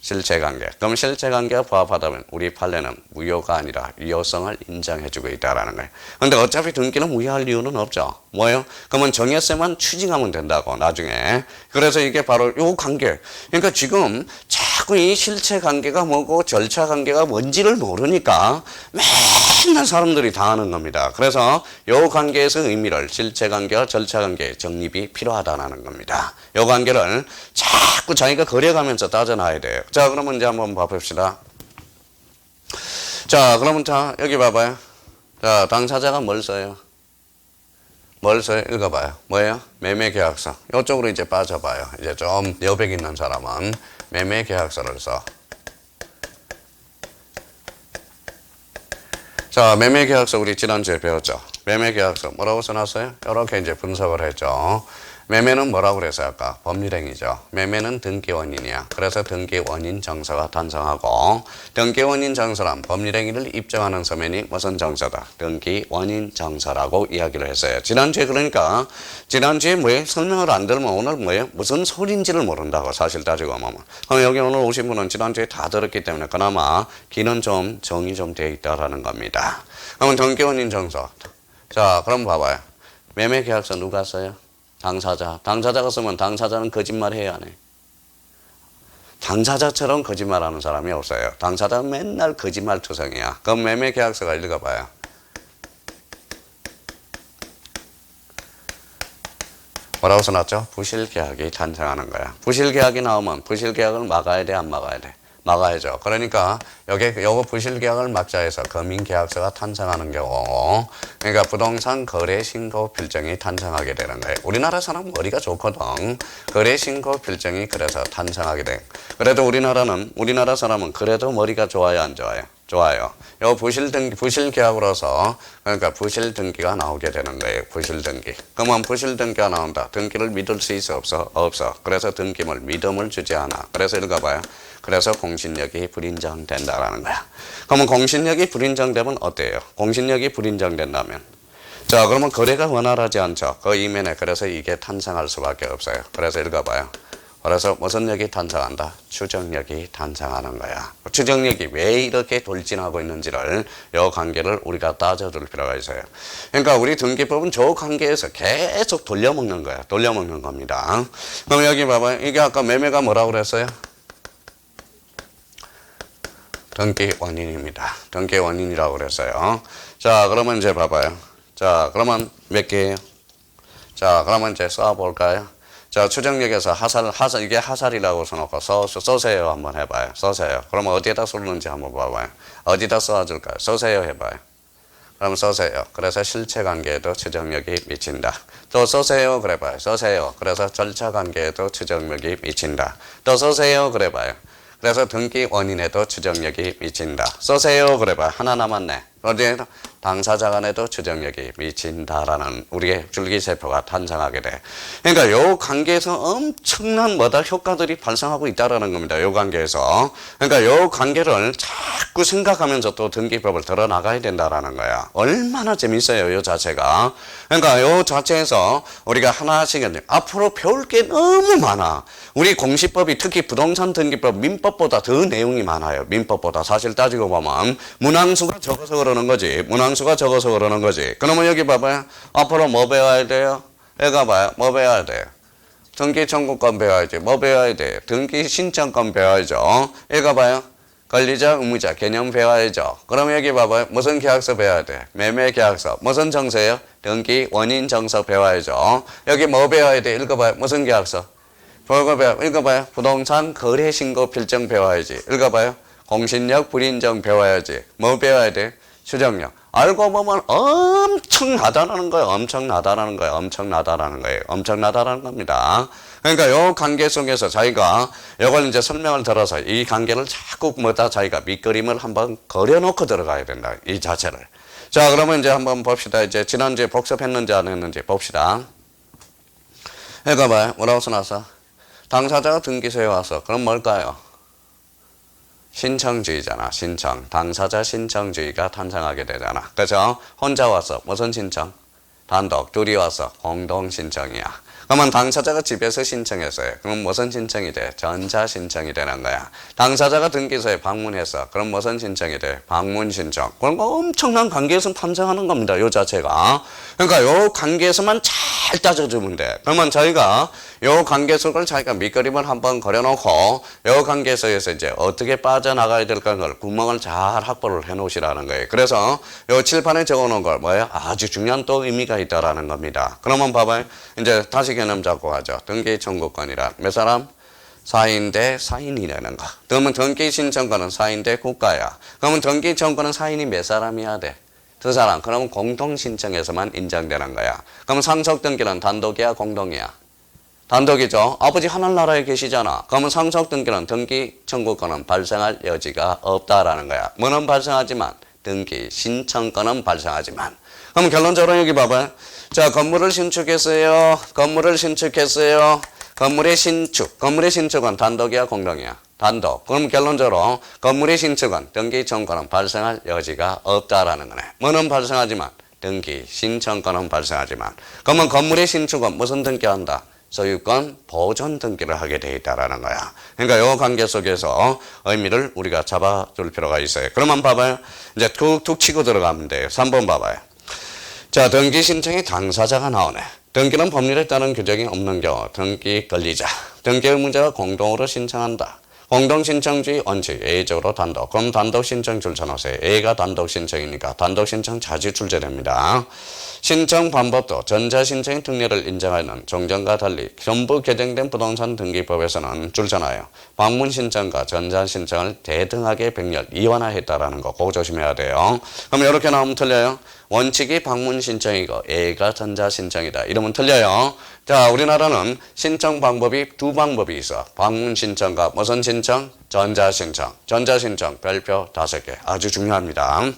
실체관계. 그럼 실체관계가 부합하다면 우리 판례는 무효가 아니라 유효성을 인정해주고 있다라는 거예요. 근데 어차피 등기는 무효할 이유는 없죠. 뭐예요? 그러면 정예세만 추징하면 된다고 나중에. 그래서 이게 바로 요 관계. 그러니까 지금 자꾸 이 실체관계가 뭐고 절차관계가 뭔지를 모르니까 맨날 사람들이 당하는 겁니다. 그래서 요 관계에서 의미를 실체관계와 절차관계의 정립이 필요하다는 겁니다. 요 관계를 자꾸 자기가 그려가면서 따져놔야 돼요. 자, 그러면 이제 한번 봐봅시다. 자, 그러면 자, 여기 봐봐요. 자, 당사자가 뭘 써요? 뭘 써요? 읽어봐요. 뭐예요? 매매계약서. 이쪽으로 이제 빠져봐요. 이제 좀 여백 있는 사람은 매매계약서를 써. 자, 매매계약서 우리 지난주에 배웠죠? 매매계약서 뭐라고 써놨어요? 이렇게 이제 분석을 했죠. 매매는 뭐라고 그랬어요? 아까 법률행위죠. 매매는 등기원인이야. 그래서 등기원인 정서가 탄생하고 등기원인 정서란 법률행위를 입증하는 서면이 무슨 정서다? 등기원인 정서라고 이야기를 했어요. 지난주에 그러니까 지난주에 뭐예요? 설명을 안 들으면 오늘 뭐예요? 무슨 소리인지를 모른다고 사실 따지고 보면. 그럼 여기 오늘 오신 분은 지난주에 다 들었기 때문에 그나마 귀는 좀 정이 좀 되어 있다라는 겁니다. 그러면 등기원인 정서. 자, 그럼 봐봐요. 매매계약서 누가 써요? 당사자. 당사자가 쓰면 당사자는 거짓말 해야 하네. 당사자처럼 거짓말하는 사람이 없어요. 당사자는 맨날 거짓말 투성이야. 그럼 매매계약서가 읽어봐요. 뭐라고 써놨죠? 부실계약이 탄생하는 거야. 부실계약이 나오면 부실계약을 막아야 돼, 안 막아야 돼? 막아야죠. 그러니까 요거 부실계약을 막자 해서 금인계약서가 탄생하는 경우, 그러니까 부동산 거래신고 필정이 탄생하게 되는 거예요. 우리나라 사람 머리가 좋거든. 거래신고 필정이 그래서 탄생하게 돼. 그래도 우리나라 사람은 그래도 머리가 좋아요, 안 좋아요? 좋아요. 요 부실계약으로서 그러니까 부실등기가 나오게 되는 거예요. 부실등기. 그러면 부실등기가 나온다. 등기를 믿을 수 있어? 없어? 없어. 그래서 등기물 믿음을 주지 않아. 그래서 읽어봐요. 그래서 공신력이 불인정된다라는 거야. 그러면 공신력이 불인정되면 어때요? 공신력이 불인정된다면 자, 그러면 거래가 원활하지 않죠. 그 이면에 그래서 이게 탄생할 수밖에 없어요. 그래서 읽어봐요. 그래서 무슨 력이 탄생한다? 추정력이 탄생하는 거야. 추정력이 왜 이렇게 돌진하고 있는지를 이 관계를 우리가 따져둘 필요가 있어요. 그러니까 우리 등기법은 저 관계에서 계속 돌려먹는 거야. 돌려먹는 겁니다. 그럼 여기 봐봐요. 이게 아까 매매가 뭐라고 그랬어요? 등기 원인입니다. 등기 원인이라고 그랬어요. 자, 그러면 이제 봐봐요. 자, 그러면 몇 개예요? 자, 그러면 이제 써볼까요? 자, 추정력에서 하살, 이게 하살이라고 써놓고 써세요 한번 해봐요. 써세요. 그러면 어디에다 쏠는지 한번 봐봐요. 어디다 써줄까요? 써세요 해봐요. 그럼 써세요. 그래서 실체관계에도 추정력이 미친다. 또 써세요 그래봐요. 써세요. 그래서 절차관계에도 추정력이 미친다. 또 써세요 그래봐요. 그래서 등기 원인에도 추정력이 미친다. 써세요 그래봐요. 하나 남았네. 어디에 당사자 간에도 추정력이 미친다라는 우리의 줄기세포가 탄생하게 돼. 그러니까 요 관계에서 엄청난 효과들이 발생하고 있다라는 겁니다. 요 관계에서. 그러니까 요 관계를 자꾸 생각하면서 또 등기법을 들어나가야 된다라는 거야. 얼마나 재밌어요, 요 자체가. 그러니까 요 자체에서 우리가 하나씩 앞으로 배울 게 너무 많아. 우리 공시법이 특히 부동산 등기법, 민법보다 더 내용이 많아요. 민법보다 사실 따지고 보면 문항수가 적어서 그러는 거지. 문항수가 적어서 그러는 거지. 그러면 여기 봐봐요. 앞으로 뭐 배워야 돼요? 얘가 봐요. 뭐 배워야 돼요? 등기 청구권 배워야지. 뭐 배워야 돼? 등기 신청권 배워야죠. 얘가 봐요. 권리자, 의무자 개념 배워야죠. 그럼 여기 봐봐요. 무슨 계약서 배워야 돼? 매매 계약서. 무슨 정서예요? 등기 원인 정서 배워야죠. 여기 뭐 배워야 돼? 읽어봐요. 무슨 계약서? 읽어봐요. 부동산 거래 신고 필정 배워야지. 읽어봐요. 공신력 불인정 배워야지. 뭐 배워야 돼? 추정력. 알고 보면 엄청나다라는 거예요. 엄청나다라는 겁니다. 그러니까 요 관계 속에서 자기가 이걸 이제 설명을 들어서 이 관계를 자꾸 뭐다 자기가 밑그림을 한번 그려놓고 들어가야 된다. 이 자체를. 자, 그러면 이제 한번 봅시다. 이제 지난주에 복습했는지 안 했는지 봅시다. 읽어봐요. 뭐라고 써놨어? 당사자가 등기소에 와서 그럼 뭘까요? 신청주의잖아. 신청. 당사자 신청주의가 탄생하게 되잖아. 그죠? 혼자 와서 무슨 신청? 단독. 둘이 와서 공동 신청이야. 그러면 당사자가 집에서 신청했어요. 그럼 무슨 신청이 돼? 전자 신청이 되는 거야. 당사자가 등기소에 방문해서 그럼 무슨 신청이 돼? 방문 신청. 그런 거 엄청난 관계에서 탄생하는 겁니다. 요 자체가. 그러니까 요 관계에서만 잘 따져주면 돼. 그러면 저희가 요 관계 속을 자기가 밑그림을 한번 그려놓고 요 관계 속에서 이제 어떻게 빠져나가야 될까 걸 구멍을 잘 확보를 해 놓으시라는 거예요. 그래서 요 칠판에 적어 놓은 걸 뭐예요? 아주 중요한 또 의미가 있다라는 겁니다. 그러면 봐봐요. 이제 다시 개념 잡고 가죠. 등기 청구권이란 몇 사람? 4인 대 4인이라는 거. 그러면 등기 신청권은 4인 대 국가야. 그러면 등기 청구권은 4인이 몇 사람이야 돼? 2사람. 그러면 공동 신청에서만 인정되는 거야. 그러면 상속 등기는 단독이야 공동이야? 단독이죠. 아버지 하늘나라에 계시잖아. 그러면 상속 등기는 등기 청구권은 발생할 여지가 없다라는 거야. 뭐는 발생하지만 등기 신청권은 발생하지만. 그럼 결론적으로 여기 봐봐요. 자, 건물을 신축했어요. 건물의 신축은 단독이야 공동이야? 단독. 그럼 결론적으로 건물의 신축은 등기 청구권은 발생할 여지가 없다라는 거네. 뭐는 발생하지만 등기 신청권은 발생하지만. 그러면 건물의 신축은 무슨 등기한다? 소유권 보존 등기를 하게 돼 있다라는 거야. 그러니까 이 관계 속에서 의미를 우리가 잡아줄 필요가 있어요. 그러면 봐봐요. 이제 툭툭 치고 들어가면 돼요. 3번 봐봐요. 자, 등기 신청의 당사자가 나오네. 등기는 법률에 따른 규정이 없는 경우 등기 권리자, 등기 의무자가 공동으로 신청한다. 공동신청주의 원칙, A적으로 단독. 그럼 단독신청 줄쳐놓으세요. A가 단독신청이니까 단독신청 자주 출제됩니다. 신청 방법도 전자신청의 특례를 인정하는 종전과 달리 전부 개정된 부동산 등기법에서는 줄쳐놔요. 방문신청과 전자신청을 대등하게 병렬, 이완화했다라는 거 그거 조심해야 돼요. 그럼 이렇게 나오면 틀려요. 원칙이 방문신청이고 A가 전자신청이다. 이러면 틀려요. 자, 우리나라는 신청 방법이 두 방법이 있어. 방문신청과 무슨 신청? 전자신청. 전자신청 별표 5개. 아주 중요합니다.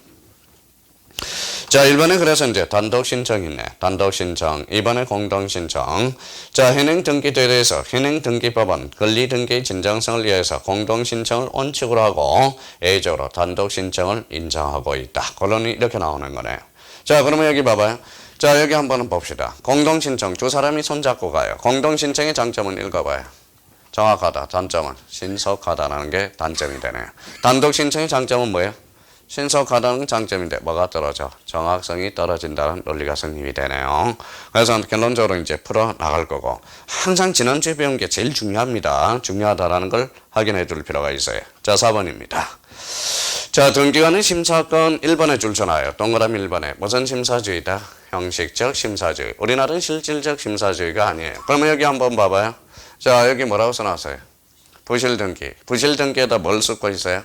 자, 1번에 그래서 이제 단독신청이 있네. 단독신청. 2번에 공동신청. 자, 현행등기도에 대해서 현행등기법은 권리등기 진정성을 위해서 공동신청을 원칙으로 하고 A적으로 단독신청을 인정하고 있다. 결론이 이렇게 나오는 거네요. 자, 그러면 여기 봐봐요. 자, 여기 한번 봅시다. 공동신청. 두 사람이 손잡고 가요. 공동신청의 장점은 읽어봐요. 정확하다. 단점은 신속하다는 게 단점이 되네요. 단독신청의 장점은 뭐예요? 신속하다는 장점인데 뭐가 떨어져? 정확성이 떨어진다는 논리가 성립이 되네요. 그래서 결론적으로 이제 풀어 나갈 거고 항상 지난주에 배운 게 제일 중요합니다. 중요하다라는 걸 확인해 줄 필요가 있어요. 자, 4번입니다. 자, 등기관의 심사권 1번에 줄쳐놔요. 동그라미 1번에 무슨 심사주의다? 형식적 심사주의. 우리나라는 실질적 심사주의가 아니에요. 그러면 여기 한번 봐봐요. 자, 여기 뭐라고 써놨어요? 부실등기. 부실등기에다 뭘 쓰고 있어요?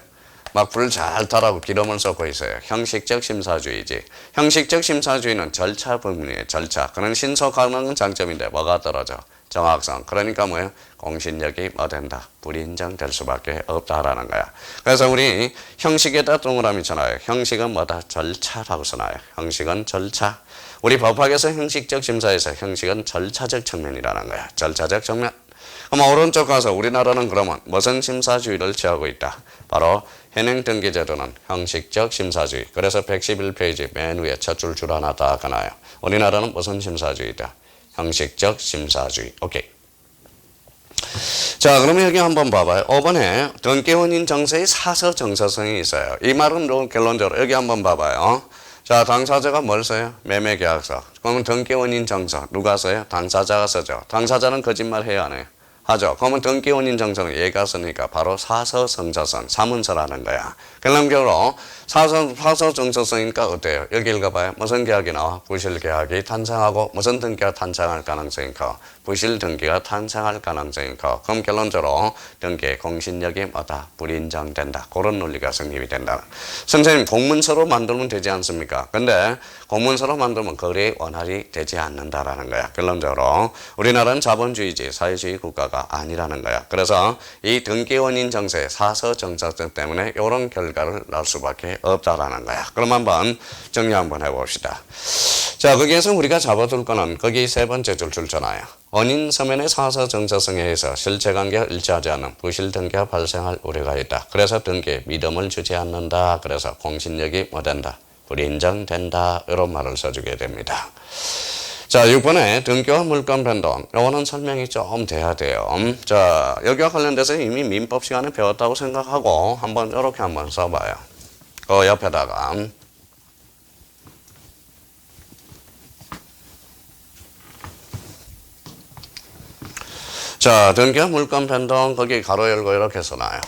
막 불 잘 타라고 기름을 쏟고 있어요. 형식적 심사주의지. 형식적 심사주의는 절차 부분이에요. 절차. 그런 신속하는 장점인데 뭐가 떨어져? 정확성. 그러니까 뭐예요? 공신력이 뭐 된다? 불인정될 수밖에 없다라는 거야. 그래서 우리 형식에다 동그라미 쳐놔요. 형식은 뭐다? 절차라고 써놔요. 형식은 절차. 우리 법학에서 형식적 심사에서 형식은 절차적 측면이라는 거야. 절차적 측면. 그럼 오른쪽 가서 우리나라는 그러면 무슨 심사주의를 취하고 있다? 바로 현행등기제도는 형식적 심사주의. 그래서 111페이지 맨 위에 첫 줄 하나 딱 하나요. 우리나라는 무슨 심사주의다? 형식적 심사주의. 오케이. 자, 그러면 여기 한번 봐봐요. 5번에 등기원인 정서의 사서 정서성이 있어요. 이 말은 결론적으로 여기 한번 봐봐요. 자, 당사자가 뭘 써요? 매매계약서. 그러면 등기원인 정서 누가 써요? 당사자가 쓰죠. 당사자는 거짓말 해야 안 해요? 하죠. 그러면 등기원인 정서는 얘가 쓰니까 바로 사서 정서성, 사문서라는 거야. 결론적으로 사서 정서성이니까 어때요? 여기 읽어봐요. 무슨 계약이 나와? 부실 계약이 탄생하고 무슨 등기가 탄생할 가능성이 커? 부실 등기가 탄생할 가능성이 커. 그럼 결론적으로 등기의 공신력이 뭐다? 불인정된다. 그런 논리가 성립이 된다. 선생님 공문서로 만들면 되지 않습니까? 근데 공문서로 만들면 거래의 원활이 되지 않는다라는 거야. 결론적으로 우리나라는 자본주의지 사회주의 국가가 아니라는 거야. 그래서 이 등기원인 정서의 사서 정서성 때문에 이런 결과를 낳을 수밖에 없다라는 거야. 그럼 한번 정리 한번 해봅시다. 자, 거기에서 우리가 잡아둘 거는 거기 세 번째 줄 줄잖아요. 원인 서면의 사서 정서성에 의해서 실체관계가 일치하지 않는 부실 등기가 발생할 우려가 있다. 그래서 등기에 믿음을 주지 않는다. 그래서 공신력이 뭐 된다? 불인정된다. 이런 말을 써주게 됩니다. 자, 6번에 등기와 물건 변동. 요거는 설명이 좀 돼야 돼요. 자, 여기와 관련돼서 이미 민법 시간에 배웠다고 생각하고 한번 이렇게 한번 써봐요. 그 옆에다가 자, 등기와 물건 변동 거기 가로 열고 이렇게 써놔요.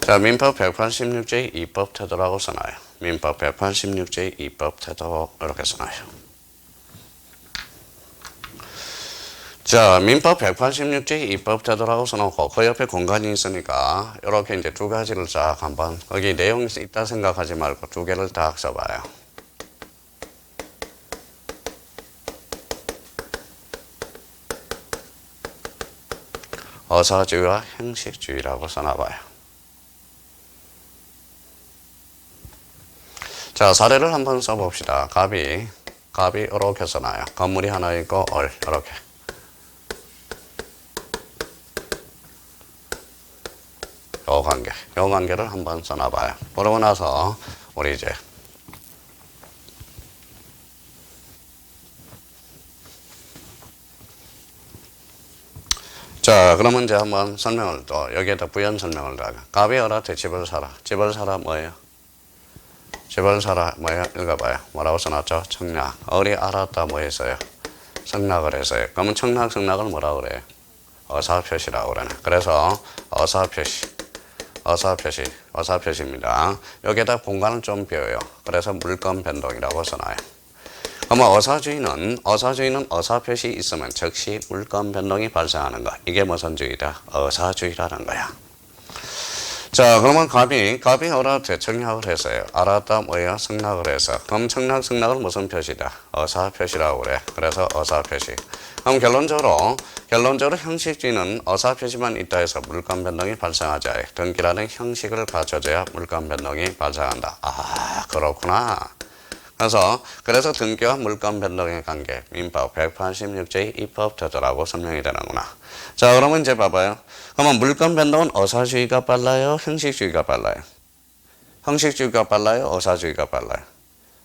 자, 민법 186조 입법 태도라고 써놔요. 민법 186조 입법 태도 이렇게 써놔요. 자, 민법 186조 입법 태도라고 써놓고 그 옆에 공간이 있으니까 이렇게 이제 두 가지를 쫙 한번 거기 내용이 있다 생각하지 말고 두 개를 딱 써봐요. 어사주의와 형식주의라고 써놔봐요. 자, 사례를 한번 써봅시다. 갑이 이렇게 써놔요. 건물이 하나 있고 이렇게. 요 관계를 한번 써놔봐요. 그러고 나서 우리 이제 자, 그러면 이제 한번 설명을 또 여기에다 부연 설명을 하자. 갑이 어라한테 집을 사라. 집을 사라 뭐예요? 집을 사라 뭐예요? 읽어봐요. 뭐라고 써놨죠? 청락. 을이 알았다 뭐 했어요? 성락을 했어요. 그러면 청락 성락을 뭐라고 그래요? 어사표시라고 그러네. 그래서 어사표시입니다. 여기에다 공간을 좀 비워요. 그래서 물건 변동이라고 써놔요. 그러면 어사주의는 어사표시 있으면 즉시 물건 변동이 발생하는 거. 이게 무슨 주의다? 어사주의라는 거야. 자, 그러면 갑이 어라한테 청락을 했어요. 알았다 뭐예요? 성락을 해서. 그럼 성락은 무슨 표시다? 어사표시라고 그래. 그래서 어사표시. 그럼 결론적으로 형식주의는 어사표시만 있다 해서 물건 변동이 발생하지 않아요. 등기라는 형식을 갖춰줘야 물건 변동이 발생한다. 아, 그렇구나. 그래서 등기와 물건 변동의 관계, 민법 186조의 입법 태도라고 설명이 되는구나. 자, 그러면 이제 봐봐요. 그러면 물건 변동은 어사주의가 빨라요? 형식주의가 빨라요? 형식주의가 빨라요? 어사주의가 빨라요?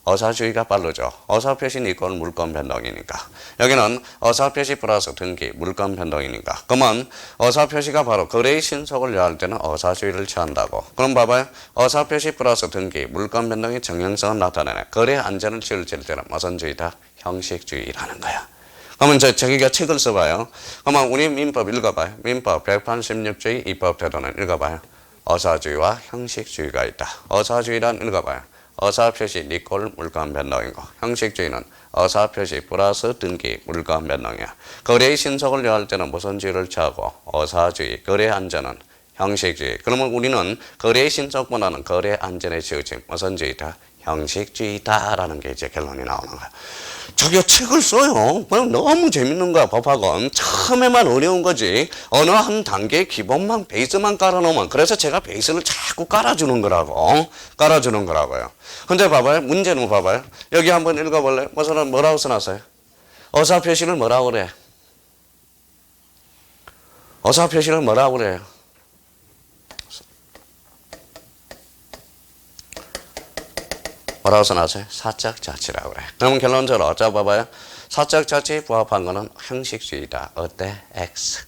어사주의가 빠르죠. 어사표시는 이꼴 물건 변동이니까. 여기는 어사표시 플러스 등기, 물건 변동이니까. 그러면 어사표시가 바로 거래의 신속을 요할 때는 어사주의를 취한다고. 그럼 봐봐요. 어사표시 플러스 등기, 물건 변동의 정형성을 나타내네. 거래 안전을 지을 때는 무슨 주의다? 형식주의라는 거야. 그러면 저기가 책을 써봐요. 그러면 우리 민법 읽어봐요. 민법 186조의 입법 태도는 읽어봐요. 어사주의와 형식주의가 있다. 어사주의란 읽어봐요. 어사표시 니꼴 물건 변동이고 형식주의는 어사표시 플러스 등기 물건 변동이야. 거래의 신속을 요할 때는 무슨 주의를 취하고 어사주의, 거래 안전은 형식주의. 그러면 우리는 거래의 신속보다는 거래 안전에 치우친 무슨 주의다? 형식주의다라는 게 이제 결론이 나오는 거야. 저기가 책을 써요. 너무 재밌는 거야, 법학은. 처음에만 어려운 거지. 어느 한 단계의 기본만, 베이스만 깔아놓으면. 그래서 제가 베이스를 자꾸 깔아주는 거라고요. 근데 봐봐요. 문제는 봐봐요. 여기 한번 읽어볼래요? 뭐라고 써놨어요? 어사표시를 뭐라고 그래? 의사표시를 뭐라고 그래요? 뭐라고 써놨어요? 사적자치라고 그래. 그러면 결론적으로 자 봐봐요. 사적자치에 부합한 거는 형식주의다. 어때? X.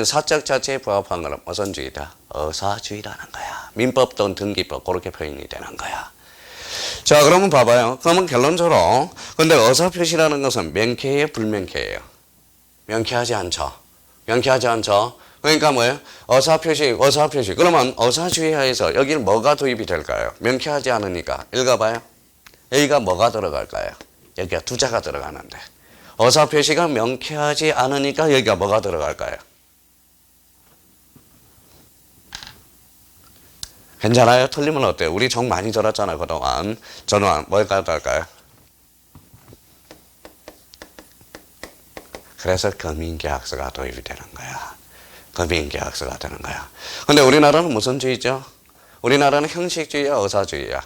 사적자치에 부합한 거는 무슨 주의다? 의사주의라는 거야. 민법 또는 등기법 그렇게 표현이 되는 거야. 자 그러면 봐봐요. 그러면 결론적으로 근데 의사표시라는 것은 명쾌해요? 불명쾌해요? 명쾌하지 않죠. 명쾌하지 않죠. 그러니까 뭐예요? 의사표시. 그러면 의사주의하에서 여기는 뭐가 도입이 될까요? 명쾌하지 않으니까. 읽어봐요. 여기가 뭐가 들어갈까요? 여기가 두자가 들어가는데. 의사표시가 명쾌하지 않으니까 여기가 뭐가 들어갈까요? 괜찮아요? 틀리면 어때요? 우리 정 많이 들었잖아요. 그동안. 저는 뭐가 들어갈까요? 그래서 금인계약서가 도입이 되는 거야. 금인계약서가 되는 거야. 근데 우리나라는 무슨 주의죠? 우리나라는 형식주의야, 의사주의야?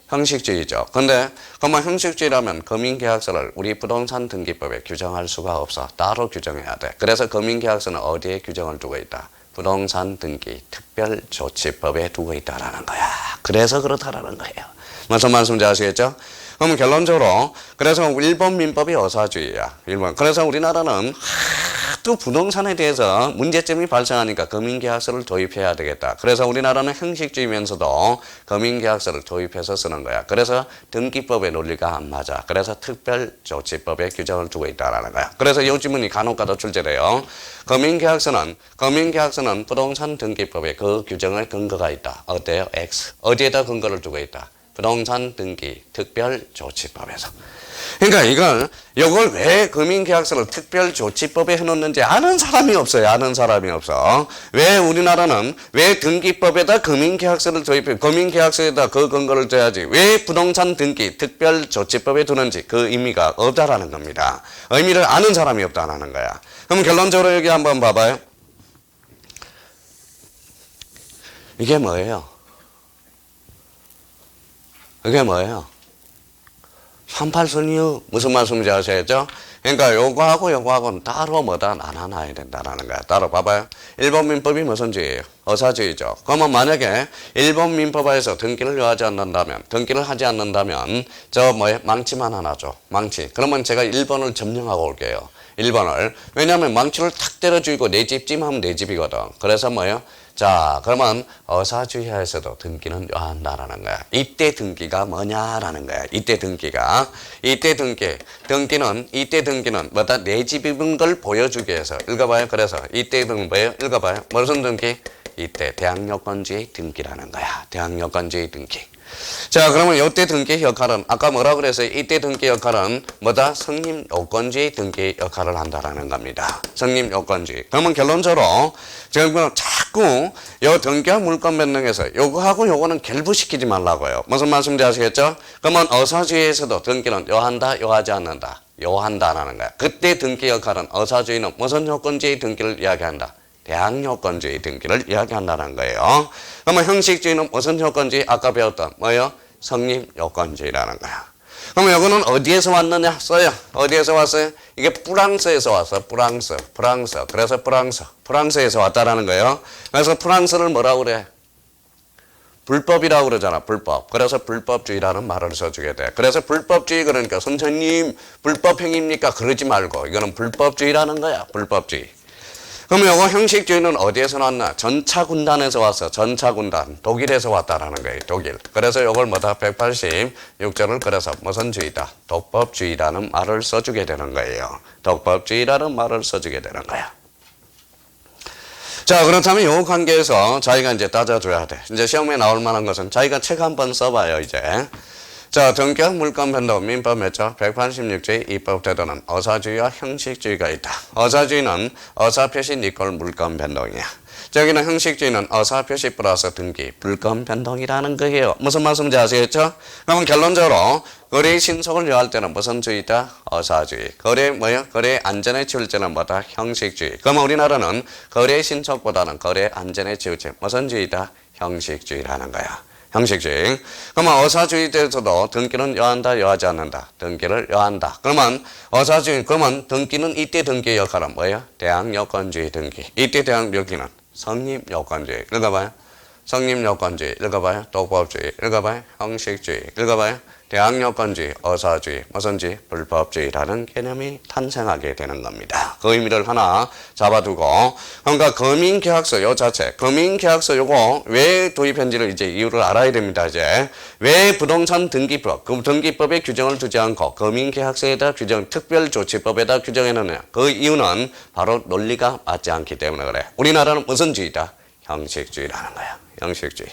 형식주의죠. 근데 그러면 형식주의라면 금인계약서를 우리 부동산 등기법에 규정할 수가 없어. 따로 규정해야 돼. 그래서 금인계약서는 어디에 규정을 두고 있다? 부동산 등기 특별조치법에 두고 있다라는 거야. 그래서 그렇다라는 거예요. 무슨 말씀인지 아시겠죠? 그럼 결론적으로 그래서 일본 민법이 의사주의야. 일본. 그래서 우리나라는 하도 부동산에 대해서 문제점이 발생하니까 금인계약서를 도입해야 되겠다. 그래서 우리나라는 형식주의면서도 금인계약서를 도입해서 쓰는 거야. 그래서 등기법의 논리가 안 맞아. 그래서 특별조치법에 규정을 두고 있다라는 거야. 그래서 이 지문이 간혹가다 출제돼요. 금인계약서는 부동산 등기법에 그 규정의 근거가 있다. 어때요? X. 어디에다 근거를 두고 있다? 부동산 등기 특별조치법에서. 그러니까 이걸 왜 금인계약서를 특별조치법에 해놓는지 아는 사람이 없어요. 아는 사람이 없어. 왜 우리나라는 왜 등기법에다 금인계약서를 도입해 금인계약서에다 그 근거를 둬야지 왜 부동산 등기 특별조치법에 두는지 그 의미가 없다라는 겁니다. 의미를 아는 사람이 없다라는 거야. 그럼 결론적으로 여기 한번 봐봐요. 이게 뭐예요? 이게 뭐예요? 38선이요. 무슨 말씀인지 아시겠죠? 그러니까 요거하고는 따로 뭐다 나눠놔야 된다라는 거야. 따로 봐봐요. 일본 민법이 무슨 주의예요? 의사주의죠. 그러면 만약에 일본 민법에서 등기를 하지 않는다면 망치만 하나 줘. 망치. 그러면 제가 1번을 점령하고 올게요. 1번을. 왜냐하면 망치를 탁 때려주고 내 집쯤 하면 내 집이거든. 그래서 자, 그러면 의사주의하에서도 등기는 요한다라는 거야. 이때 등기가 뭐냐라는 거야. 이때 등기는 뭐다? 내 집인 걸 보여주기 위해서. 읽어봐요. 그래서 이때 등기는 뭐예요? 읽어봐요. 무슨 등기? 이때 대항요건주의 등기라는 거야. 대항요건주의 등기. 자, 그러면 이때 등기 역할은 아까 뭐라 그랬어요? 이때 등기 역할은 뭐다? 성립요건주의 등기 역할을 한다라는 겁니다. 성립요건주의. 그러면 결론적으로 지금 자꾸 요 등기와 물권 변동에서 요거하고 요거는 결부시키지 말라고요. 무슨 말씀인지 아시겠죠? 그러면 의사주의에서도 등기는 요한다, 요하지 않는다. 요한다라는 거야. 그때 등기 역할은 의사주의는 무슨 요건주의 등기를 이야기한다? 대항요건주의 등기를 이야기한다는 거예요. 그러면 형식주의는 무슨 요건주의? 아까 배웠던 뭐예요? 성립요건주의라는 거야. 그러면 이거는 어디에서 왔느냐? 써요. 어디에서 왔어요? 이게 프랑스에서 왔어. 프랑스. 그래서 프랑스에서 왔다라는 거예요. 그래서 프랑스를 뭐라고 그래? 불법이라고 그러잖아. 불법. 그래서 불법주의라는 말을 써주게 돼. 그래서 불법주의 그러니까 선생님 불법행위입니까? 그러지 말고 이거는 불법주의라는 거야. 불법주의. 그럼 요거 형식주의는 어디에서 나왔나? 전차군단에서 왔어. 전차군단. 독일에서 왔다라는 거예요. 독일. 그래서 요걸 뭐다? 186조를 그래서 무슨 주의다? 독법주의라는 말을 써주게 되는 거예요. 독법주의라는 말을 써주게 되는 거야. 자, 그렇다면 요 관계에서 자기가 이제 따져줘야 돼. 이제 시험에 나올 만한 것은 자기가 책 한번 써봐요, 이제. 자, 등기와 물권 변동 민법 몇 조? 186조의 입법 태도는 의사주의와 형식주의가 있다. 의사주의는 의사표시 니콜 물권 변동이야. 저기는 형식주의는 의사표시 플러스 등기 물권 변동이라는 거예요. 무슨 말씀인지 아시겠죠? 그러면 결론적으로 거래 신속을 요할 때는 무슨 주의다? 의사주의. 거래 안전에 치울 때는 뭐다? 형식주의. 그러면 우리나라는 거래 신속보다는 거래 안전에 치울 때 무슨 주의다? 형식주의라는 거야. 형식주의. 그러면 어사주의에 대해서도 등기는 여한다, 여하지 않는다. 등기를 여한다. 그러면 어사주의, 그러면 등기는 이때 등기의 역할은 뭐예요? 대항요건주의 등기. 이때 대항요건은 성립요건주의. 읽어봐요. 성립요건주의. 읽어봐요. 독법주의. 읽어봐요. 형식주의. 읽어봐요. 대항요건주의, 어사주의, 무슨주의, 불법주의라는 개념이 탄생하게 되는 겁니다. 그 의미를 하나 잡아두고, 그러니까 금융계약서 요 자체, 금융계약서 요거 왜 도입했는지를 이제 이유를 알아야 됩니다. 이제 왜 부동산 등기법, 그 등기법에 규정을 두지 않고 금융계약서에다 규정, 특별조치법에다 규정해놓느냐? 그 이유는 바로 논리가 맞지 않기 때문에 그래. 우리나라는 무슨 주의다? 형식주의라는 거야. 형식주의.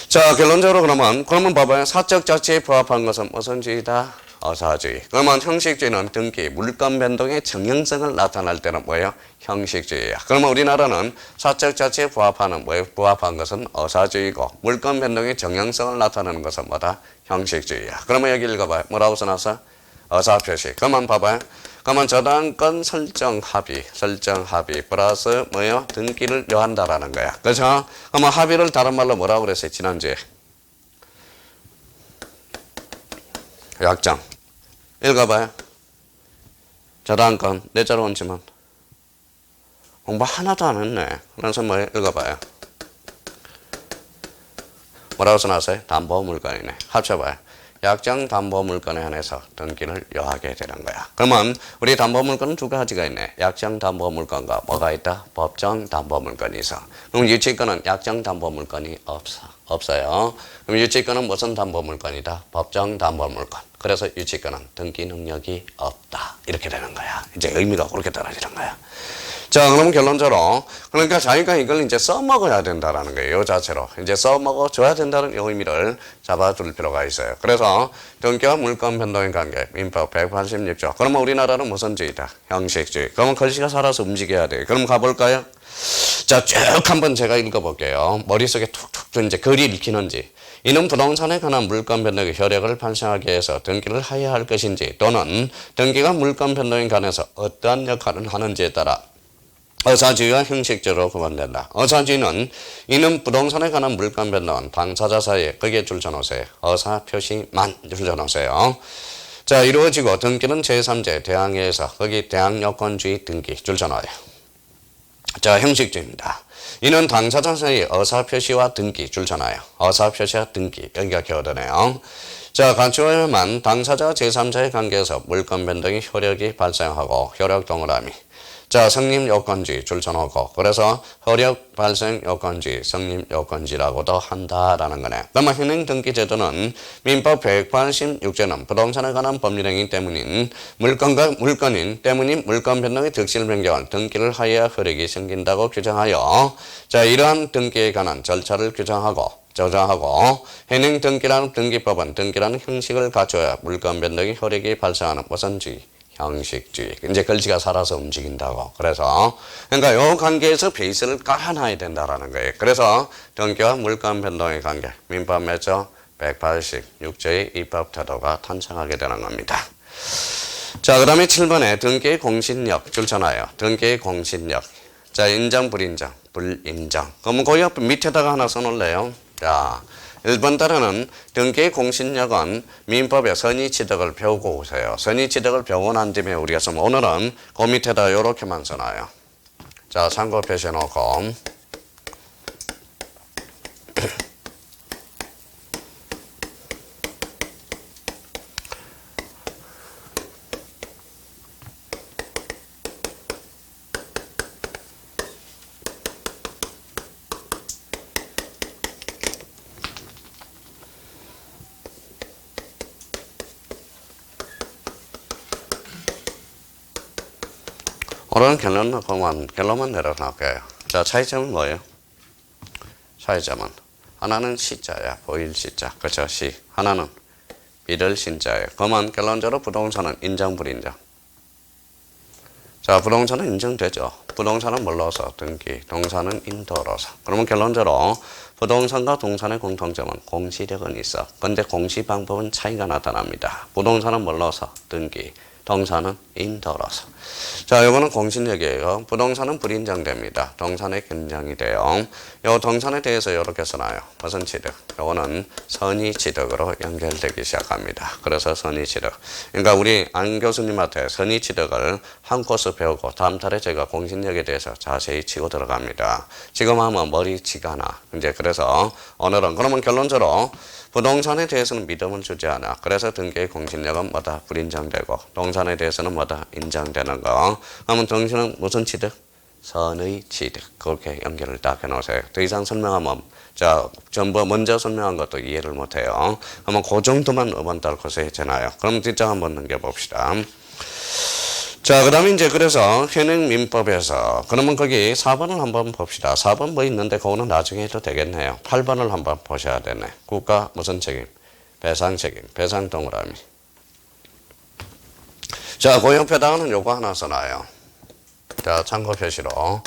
자, 결론적으로 그러면 봐봐요. 사적 자체에 부합한 것은 무슨 주의다? 어사주의. 그러면 형식주의는 등기, 물권 변동의 정형성을 나타낼 때는 뭐예요? 형식주의야. 그러면 우리나라는 사적 자체에 부합하는 뭐예요? 부합한 것은 어사주의고, 물권 변동의 정형성을 나타내는 것은 뭐다? 형식주의야. 그러면 여기 읽어봐요. 뭐라고 써놨어? 어사표시. 그러면 봐봐요. 그러면 저당권 설정 합의 플러스 뭐예요? 등기를 여한다라는 거야. 그렇죠? 그러면 합의를 다른 말로 뭐라고 그랬어요? 지난주에. 약정. 읽어봐요. 저당권 내자로 얹지만 공부 하나도 안 했네. 그래서 뭐예요? 읽어봐요. 뭐라고 써놨어요? 담보물건이네. 합쳐봐요. 약정 담보물건에 한해서 등기를 여하게 되는 거야. 그러면 우리 담보물건은 두 가지가 있네. 약정 담보물건과 뭐가 있다? 법정 담보물건이 있어. 그럼 유치권은 약정 담보물건이 없어요. 그럼 유치권은 무슨 담보물건이다? 법정 담보물건. 그래서 유치권은 등기 능력이 없다. 이렇게 되는 거야. 이제 의미가 그렇게 떨어지는 거야. 자, 그럼 결론적으로 그러니까 자기가 이걸 이제 써먹어야 된다라는 거예요. 이 자체로 이제 써먹어 줘야 된다는 이 의미를 잡아둘 필요가 있어요. 그래서 등기와 물권 변동의 관계 민법 186조. 그러면 우리나라는 무슨 주의다? 형식주의. 그러면 글씨가 살아서 움직여야 돼요. 그럼 가볼까요? 자, 쭉 한번 제가 읽어볼게요. 머릿속에 툭툭 이제 글이 읽히는지. 이는 부동산에 관한 물권 변동의 효력을 발생하게 해서 등기를 하여야 할 것인지 또는 등기가 물권 변동에 관해서 어떠한 역할을 하는지에 따라 어사주의와 형식주의로 구분된다. 어사주의는 이는 부동산에 관한 물권 변동은 당사자 사이에 거기에 줄쳐놓으세요. 어사 표시만 줄쳐놓으세요. 자, 이루어지고 등기는 제3제 대항에서 거기 대항요건주의 등기 줄쳐놓아요. 자, 형식주의입니다. 이는 당사자 사이에 어사 표시와 등기 줄쳐놔요. 어사 표시와 등기 여기가 겨우드네요. 자, 갖추어야만 당사자 제3자의 관계에서 물권 변동의 효력이 발생하고 효력 동그라미. 자, 성립요건주의 줄쳐놓고 그래서 효력 발생 요건주의, 성립요건주의라고도 한다라는 거네. 그러면 현행등기제도는 민법 186조는 부동산에 관한 법률행위 때문인 물건인 때문인 물권 변동의 득실 변경을 등기를 하여야 효력이 생긴다고 규정하여 자, 이러한 등기에 관한 절차를 규정하고 저장하고 현행 등기라는 등기법은 등기라는 형식을 갖춰야 물권 변동의 효력이 발생하는 무슨 주의? 형식주의. 이제 글씨가 살아서 움직인다고. 그래서 그러니까 이 관계에서 베이스를 깔아놔야 된다라는 거예요. 그래서 등기와 물권 변동의 관계 민법 몇 조? 186조의 입법 태도가 탄생하게 되는 겁니다. 자, 그 다음에 7번에 등기의 공신력 줄쳐놔요. 등기의 공신력. 자, 인정 불인정 불인정. 그러면 그 옆 밑에다가 하나 써놓을래요. 자, 1번 따라는 등기의 공신력은 민법의 선의취득을 배우고 오세요. 선의취득을 배우고 난 뒤에 우리가 쓰면 오늘은 그 밑에다 이렇게만 써놔요. 자, 참고 표시해 놓고 오늘은 결론만 내려놓을게요. 자, 차이점은 뭐예요? 차이점은 하나는 시자야. 보일 시자. 그렇죠? 시. 하나는 믿을 신자예요. 그러면 결론적으로 부동산은 인정 불인정. 자, 부동산은 인정되죠. 부동산은 뭘로서? 등기. 동산은 인도로서. 그러면 결론적으로 부동산과 동산의 공통점은 공시력은 있어. 근데 공시 방법은 차이가 나타납니다. 부동산은 뭘로서? 등기. 동산은 인도로서. 자, 이거는 공신력이에요. 부동산은 불인정됩니다. 동산에 견정이 돼요. 요 동산에 대해서 이렇게 써놔요. 무슨 취득? 요거는 선의취득으로 연결되기 시작합니다. 그래서 선의취득. 그러니까 우리 안 교수님한테 선의취득을 한 코스 배우고 다음 달에 제가 공신력에 대해서 자세히 치고 들어갑니다. 지금 하면 머리치가 나. 이제 그래서 오늘은 그러면 결론적으로 부동산에 대해서는 믿음을 주지 않아. 그래서 등기의 공신력은 뭐다? 불인정되고 동산에 대해서는 뭐다? 인정되는 거. 그러면 당신은 무슨 취득? 선의 취득. 그렇게 연결을 딱 해놓으세요. 더 이상 설명하면 자 전부 먼저 설명한 것도 이해를 못해요. 그러면 그 정도만 이번 달 고생했잖아요. 그럼 뒷장 한번 넘겨봅시다. 자, 그 다음에 이제 그래서 현행민법에서 그러면 거기 4번을 한번 봅시다. 4번 뭐 있는데 그거는 나중에 해도 되겠네요. 8번을 한번 보셔야 되네. 국가 무슨 책임? 배상 책임. 배상 동그라미. 자, 그 옆에다가는 요거 하나 써놔요. 자, 참고 표시로.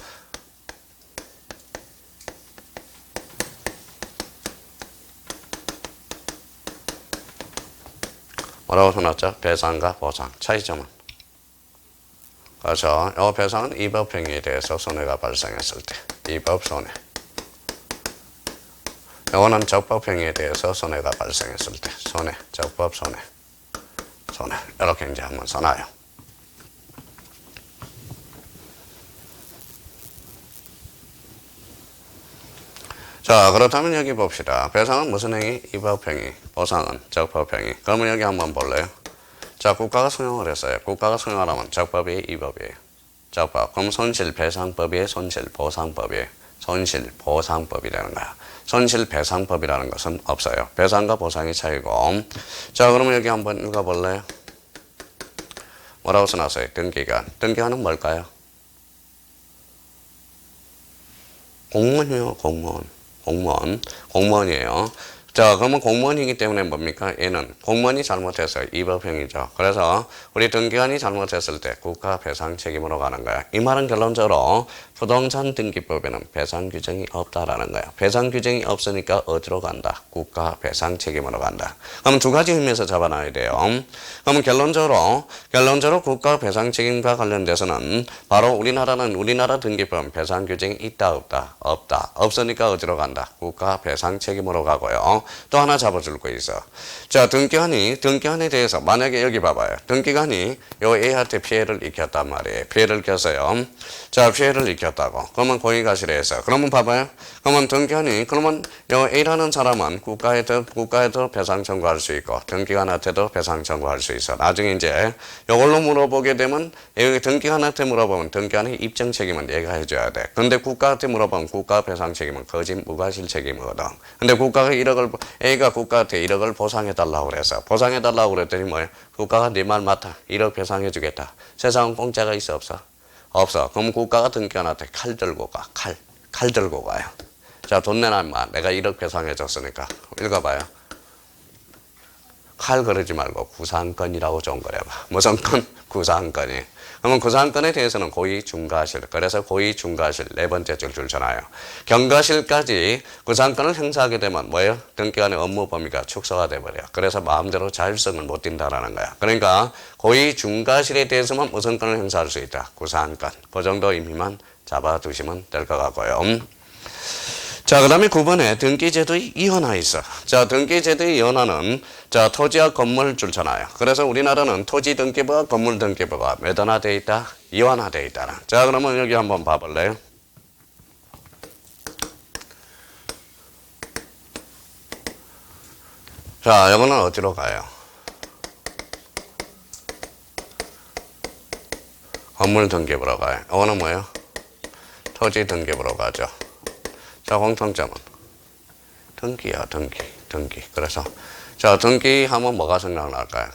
뭐라고 써놨죠? 배상과 보상. 차이점은? 그래서 이 배상은 이법행위에 대해서 손해가 발생했을 때 이법 손해. 이거는 적법행위에 대해서 손해가 발생했을 때 손해, 적법 손해, 손해. 이렇게 이제 한번 써놔요. 자, 그렇다면 여기 봅시다. 배상은 무슨 행위? 이법행위. 보상은 적법행위. 그러면 여기 한번 볼래요? 자, 국가가 수용을 했어요. 국가가 수용하려면 적법이에요, 이법이에요? 적법. 그럼 손실배상법이에요, 손실보상법이에요? 손실보상법이라는 거야. 손실배상법이라는 것은 없어요. 배상과 보상의 차이고. 자, 그러면 여기 한번 읽어볼래요? 뭐라고 써놨어요? 등기간. 등기간은 뭘까요? 공무원이요, 공무원. 공무원이에요. 자, 그러면 공무원이기 때문에 뭡니까? 얘는 공무원이 잘못해서 이법행위죠. 그래서 우리 등기관이 잘못했을 때 국가 배상 책임으로 가는 거야. 이 말은 결론적으로 부동산 등기법에는 배상 규정이 없다라는 거야. 배상 규정이 없으니까 어디로 간다? 국가 배상 책임으로 간다. 그럼 두 가지 의미에서 잡아놔야 돼요. 그러면 결론적으로 국가 배상 책임과 관련돼서는 바로 우리나라 등기법 배상 규정이 있다 없다? 없다. 없으니까 어디로 간다? 국가 배상 책임으로 가고요. 또 하나 잡아줄 거 있어. 자, 등기한에 대해서 만약에 여기 봐봐요. 등기관이 요 A한테 피해를 입혔단 말이에요. 피해를 꼈어요. 자, 피해를 입혔다고. 그러면 고의가실에서. 그러면 봐봐요. 그러면 등기관이 그러면 요 A라는 사람은 국가에도 배상 청구할 수 있고 등기관한테도 배상 청구할 수 있어. 나중에 이제 요걸로 물어보게 되면 여기 등기관한테 물어보면 등기관의 입증 책임은 얘가 해줘야 돼. 근데 국가한테 물어보면 국가 배상 책임은 거짓 무과실 책임이거든. 근데 국가가 A가 국가한테 1억을 보상해달라고 그래서 보상해달라고 그랬더니 뭐야? 국가가 네 말 맞다. 1억 배상해주겠다. 세상은 공짜가 있어 없어? 없어. 그럼 국가가 등기관한테 칼 들고 가. 칼 들고 가요. 자, 돈 내놔 인마. 내가 1억 배상해줬으니까. 읽어봐요. 칼 그러지 말고 구상건이라고 좀 그려봐. 무슨 건? 구상건이. 그러면 구상건에 대해서는 고의 중과실. 그래서 고의 중과실 네 번째 줄 잖아요. 경과실까지 구상건을 행사하게 되면 뭐예요? 등기관의 업무 범위가 축소가 돼버려. 그래서 마음대로 자율성을 못 띈다라는 거야. 그러니까 고의 중과실에 대해서만 무슨 건을 행사할 수 있다? 구상건. 그 정도 의미만 잡아두시면 될 것 같고요. 자, 그 다음에 9번에 등기제도의 이원화 있어. 자, 등기제도의 이원화는 자, 토지와 건물 줄잖아요. 그래서 우리나라는 토지 등기부와 건물 등기부가 몇 원화 돼 있다? 이원화 돼 있다. 자, 그러면 여기 한번 봐볼래요? 자, 이거는 어디로 가요? 건물 등기부로 가요. 이거는 뭐예요? 토지 등기부로 가죠. 자, 공통점은 등기야, 등기. 그래서 자, 등기하면 뭐가 생각날까요?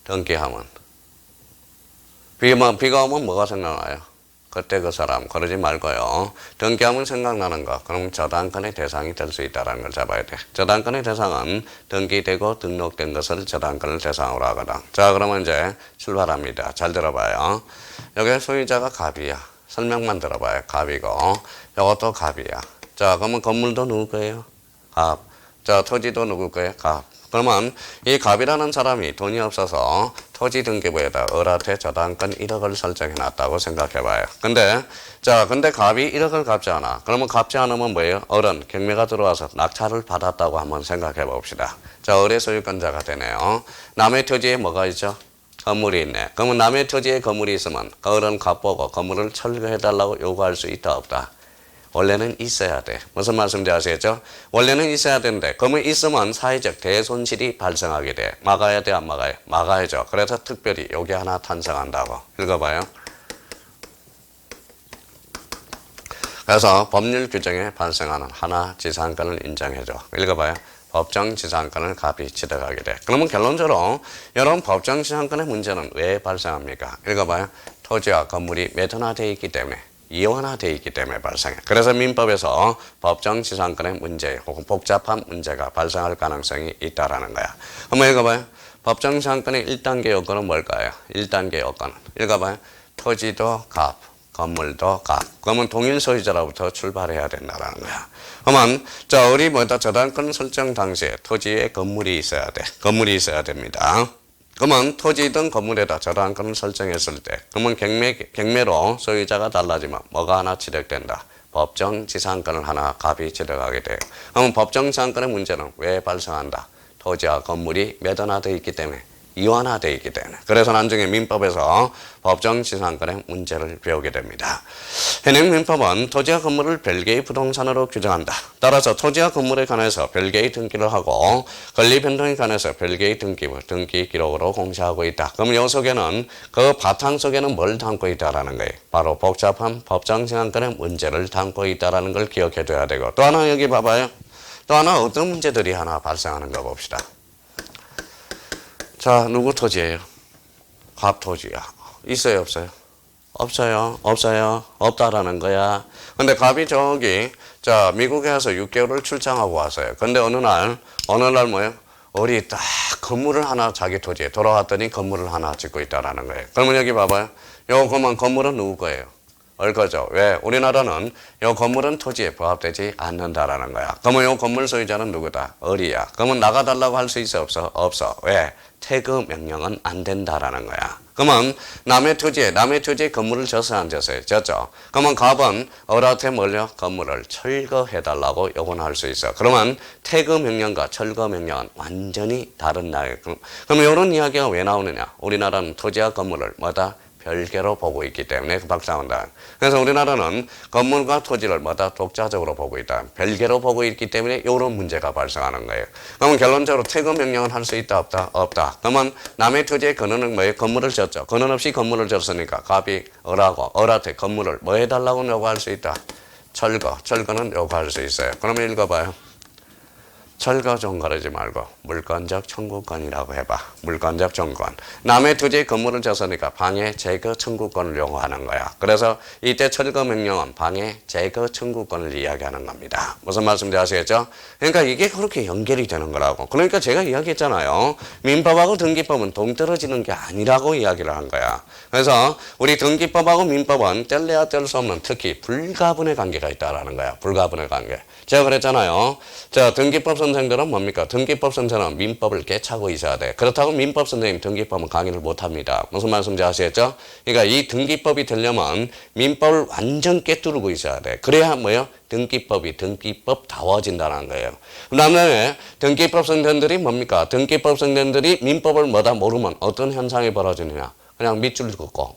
등기하면 비가 오면 뭐가 생각나요? 그때 그 사람 그러지 말고요. 등기하면 생각나는 거. 그럼 저당권의 대상이 될 수 있다는 걸 잡아야 돼. 저당권의 대상은 등기되고 등록된 것을 저당권을 대상으로 하거든. 자, 그러면 이제 출발합니다. 잘 들어봐요. 여기 소유자가 갑이야. 설명만 들어봐요. 갑이고 이것도 갑이야. 자, 그러면 건물도 누구 거예요? 갑. 자, 토지도 누구 거예요? 갑. 그러면 이 갑이라는 사람이 돈이 없어서 토지 등기부에다 을한테 저당권 1억을 설정해 놨다고 생각해 봐요. 근데 갑이 1억을 갚지 않아. 그러면 갚지 않으면 뭐예요? 을은 경매가 들어와서 낙찰을 받았다고 한번 생각해 봅시다. 자, 을의 소유권자가 되네요. 남의 토지에 뭐가 있죠? 건물이 있네. 그러면 남의 토지에 건물이 있으면 을은 갑보고 건물을 철거해 달라고 요구할 수 있다 없다? 원래는 있어야 돼. 무슨 말씀인지 아시겠죠? 원래는 있어야 되는데 그러면 있으면 사회적 대손실이 발생하게 돼. 막아야 돼, 안 막아요? 막아야죠. 그래서 특별히 여기 하나 탄생한다고. 읽어봐요. 그래서 법률 규정에 발생하는 하나 지상권을 인정해줘. 읽어봐요. 법정 지상권을 갑이 취득하게 돼. 그러면 결론적으로 여러분 법정 지상권의 문제는 왜 발생합니까? 읽어봐요. 토지와 건물이 매도화되어 있기 때문에, 이원화되어 있기 때문에 발생해. 그래서 민법에서 법정 지상권의 문제 혹은 복잡한 문제가 발생할 가능성이 있다라는 거야. 한번 읽어봐요. 법정 지상권의 1단계 요건은 뭘까요? 1단계 요건은 읽어봐요. 토지도 갑, 건물도 갑. 그러면 동일 소유자로부터 출발해야 된다라는 거야. 그러면 우리 저당권 설정 당시에 토지에 건물이 있어야 돼. 건물이 있어야 됩니다. 그러면 토지든 건물에다 저당권을 설정했을 때 그러면 경매로 소유자가 달라지면 뭐가 하나 취득된다. 법정 지상권을 하나 갑이 취득하게 돼요. 그러면 법정 지상권의 문제는 왜 발생한다? 토지와 건물이 매도화되어 있기 때문에, 이원화되어 있기 때문에. 그래서 나중에 민법에서 법정 지상권의 문제를 배우게 됩니다. 현행 민법은 토지와 건물을 별개의 부동산으로 규정한다. 따라서 토지와 건물에 관해서 별개의 등기를 하고 권리 변동에 관해서 별개의 등기 기록으로 공시하고 있다. 그럼 이 속에는 그 바탕 속에는 뭘 담고 있다라는 거예요. 바로 복잡한 법정 지상권의 문제를 담고 있다라는 걸 기억해 둬야 되고, 또 하나 여기 봐봐요. 또 하나 어떤 문제들이 하나 발생하는가 봅시다. 자, 누구 토지예요? 갑 토지야. 있어요, 없어요? 없어요. 없어요. 없다라는 거야. 근데 갑이 미국에 와서 6개월을 출장하고 왔어요. 근데 어느 날 뭐예요? 을이 딱 건물을 하나 자기 토지에 돌아왔더니 건물을 하나 짓고 있다라는 거예요. 그러면 여기 봐봐요. 그러면 건물은 누구 거예요? 을 거죠. 왜? 우리나라는 이 건물은 토지에 부합되지 않는다라는 거야. 그러면 이 건물 소유자는 누구다? 을이야. 그러면 나가달라고 할 수 있어? 없어? 없어. 왜? 퇴거 명령은 안 된다라는 거야. 그러면 남의 토지에 건물을 졌어요, 안 졌어요? 졌죠. 그러면 갑은 을한테 건물을 철거해달라고 요구할 수 있어. 그러면 퇴거 명령과 철거 명령은 완전히 다른 나라예요. 그럼 이런 이야기가 왜 나오느냐? 우리나라는 토지와 건물을 별개로 보고 있기 때문에 발생한다. 그래서 우리나라는 건물과 토지를 독자적으로 보고 있다. 별개로 보고 있기 때문에 이런 문제가 발생하는 거예요. 그러면 결론적으로 퇴거 명령을 할 수 있다, 없다? 없다. 그러면 남의 토지에 건물은 뭐예요? 건물을 졌죠. 건원 없이 건물을 졌으니까 갑이 을한테 건물을 뭐 해달라고 요구할 수 있다? 철거는 요구할 수 있어요. 그러면 읽어봐요. 철거 종거하지 말고 물권적 청구권이라고 해봐. 물권적 청구권. 남의 토지에 건물을 졌으니까 방해 제거 청구권을 요구하는 거야. 그래서 이때 철거 명령은 방해 제거 청구권을 이야기하는 겁니다. 무슨 말씀인지 아시겠죠? 그러니까 이게 그렇게 연결이 되는 거라고. 그러니까 제가 이야기했잖아요. 민법하고 등기법은 동떨어지는 게 아니라고 이야기를 한 거야. 그래서 우리 등기법하고 민법은 뗄래야 뗄 수 없는 특히 불가분의 관계가 있다라는 거야. 불가분의 관계. 제가 그랬잖아요. 등기법 선생들은 뭡니까? 등기법 선생은 민법을 깨차고 있어야 돼. 그렇다고 민법 선생님 등기법은 강의를 못합니다. 무슨 말씀인지 아시겠죠? 그러니까 이 등기법이 되려면 민법을 완전 깨뚫고 있어야 돼. 그래야 등기법다워진다는 거예요. 그 다음에 등기법 선생들이 뭡니까? 등기법 선생들이 민법을 모르면 어떤 현상이 벌어지느냐? 그냥 밑줄 긋고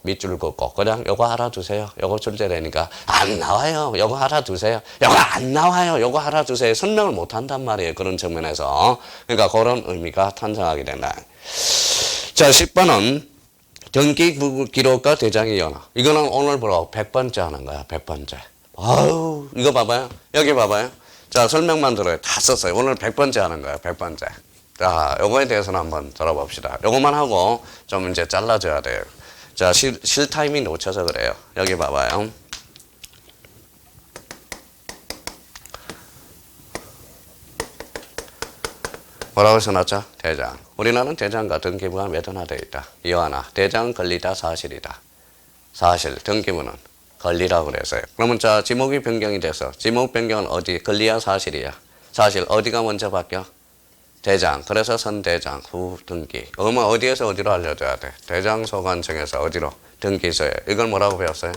그냥 요거 알아두세요. 요거 출제되니까 안 나와요. 요거 알아두세요. 요거 안 나와요. 요거 알아두세요. 설명을 못 한단 말이에요. 그런 측면에서. 그러니까 그런 의미가 탄생하게 된다. 자, 10번은 등기기록과 대장이연화. 이거는 오늘 보라고 100번째 하는 거야. 100번째. 아유, 이거 봐봐요. 여기 봐봐요. 자, 설명만 들어요. 다 썼어요. 오늘 100번째 하는 거야. 100번째. 자, 요거에 대해서는 한번 들어봅시다. 요거만 하고 좀 이제 잘라줘야 돼요. 자, 실 타임이 놓쳐서 그래요. 여기 봐봐요. 뭐라고 써놨죠? 대장. 우리나라는 대장과 등기부가 매도화되어 있다. 이완화. 대장은 권리다, 사실이다. 사실, 등기부는 권리라고 그랬어요. 그러면 자, 지목이 변경이 돼서 지목 변경은 어디? 권리야, 사실이야? 사실, 어디가 먼저 바뀌어? 대장. 그래서 선대장 후 등기. 어디에서 어디로 알려줘야 돼? 대장 소관청에서 어디로? 등기소에. 이걸 뭐라고 배웠어요?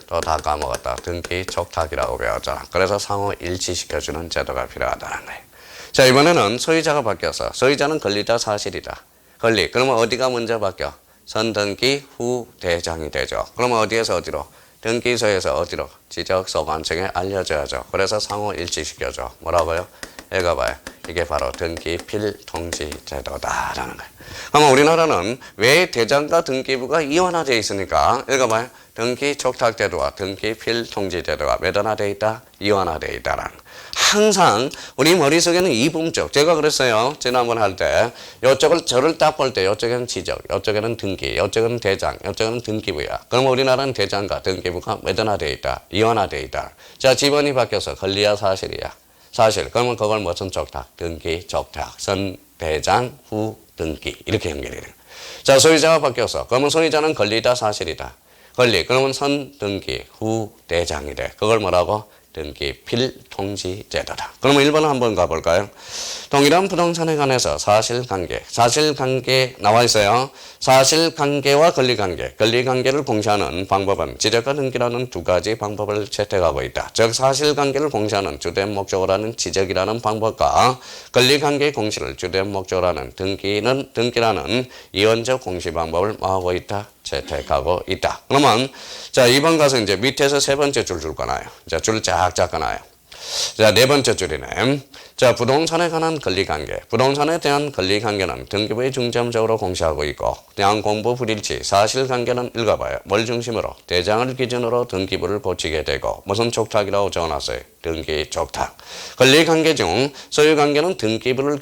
또 다 까먹었다. 등기 촉탁이라고 배웠잖아. 그래서 상호 일치시켜주는 제도가 필요하다는 거예요. 자, 이번에는 소유자가 바뀌었어. 소유자는 권리다 사실이다. 권리. 그러면 어디가 먼저 바뀌어? 선등기 후 대장이 되죠. 그러면 어디에서 어디로? 등기소에서 어디로? 지적소관청에 알려줘야죠. 그래서 상호 일치시켜줘. 뭐라고요? 읽어봐요. 이게 바로 등기 필통지 제도다라는 거예요. 그러면 우리나라는 왜 대장과 등기부가 이원화되어 있으니까 읽어봐요. 등기 촉탁제도와 등기 필통지 제도가 몇 원화되어 있다? 이원화되어 있다라는 거예요. 항상 우리 머릿속에는 이분적. 제가 그랬어요. 지난번 할 때 이쪽을 저를 딱 볼 때 이쪽에는 지적, 이쪽에는 등기, 이쪽에는 대장, 이쪽에는 등기부야. 그럼 우리나라는 대장과 등기부가 몇 원화되어 있다? 이원화되어 있다. 자, 지번이 바뀌어서 권리야 사실이야. 사실. 그러면 그걸 무슨 촉탁? 등기 촉탁. 선 대장 후 등기. 이렇게 연결이 돼요. 자, 소유자가 바뀌어서 그러면 소유자는 권리다 사실이다. 권리. 그러면 선 등기 후 대장이 돼. 그걸 뭐라고? 등기 필통지 제도다. 그러면 1번 한번 가볼까요? 동일한 부동산에 관해서 사실관계. 사실관계 나와 있어요. 사실관계와 권리관계. 권리관계를 공시하는 방법은 지적과 등기라는 두 가지 방법을 채택하고 있다. 즉 사실관계를 공시하는 주된 목적으로 하는 지적이라는 방법과 권리관계의 공시를 주된 목적으로 하는 등기라는 이원적 공시 방법을 뭐하고 있다? 채택하고 있다. 그러면 자 2번 가서 이제 밑에서 세 번째 줄 거나요. 자 줄 쫙쫙 거나요. 자 네 번째 줄이네. 자 부동산에 관한 권리관계. 부동산에 대한 권리관계는 등기부에 중점적으로 공시하고 있고 대한 공부 불일치 사실관계는 읽어봐요. 뭘 중심으로? 대장을 기준으로 등기부를 고치게 되고 무슨 촉탁이라고 적어놨어요? 등기 촉탁. 권리관계 중 소유관계는 등기부를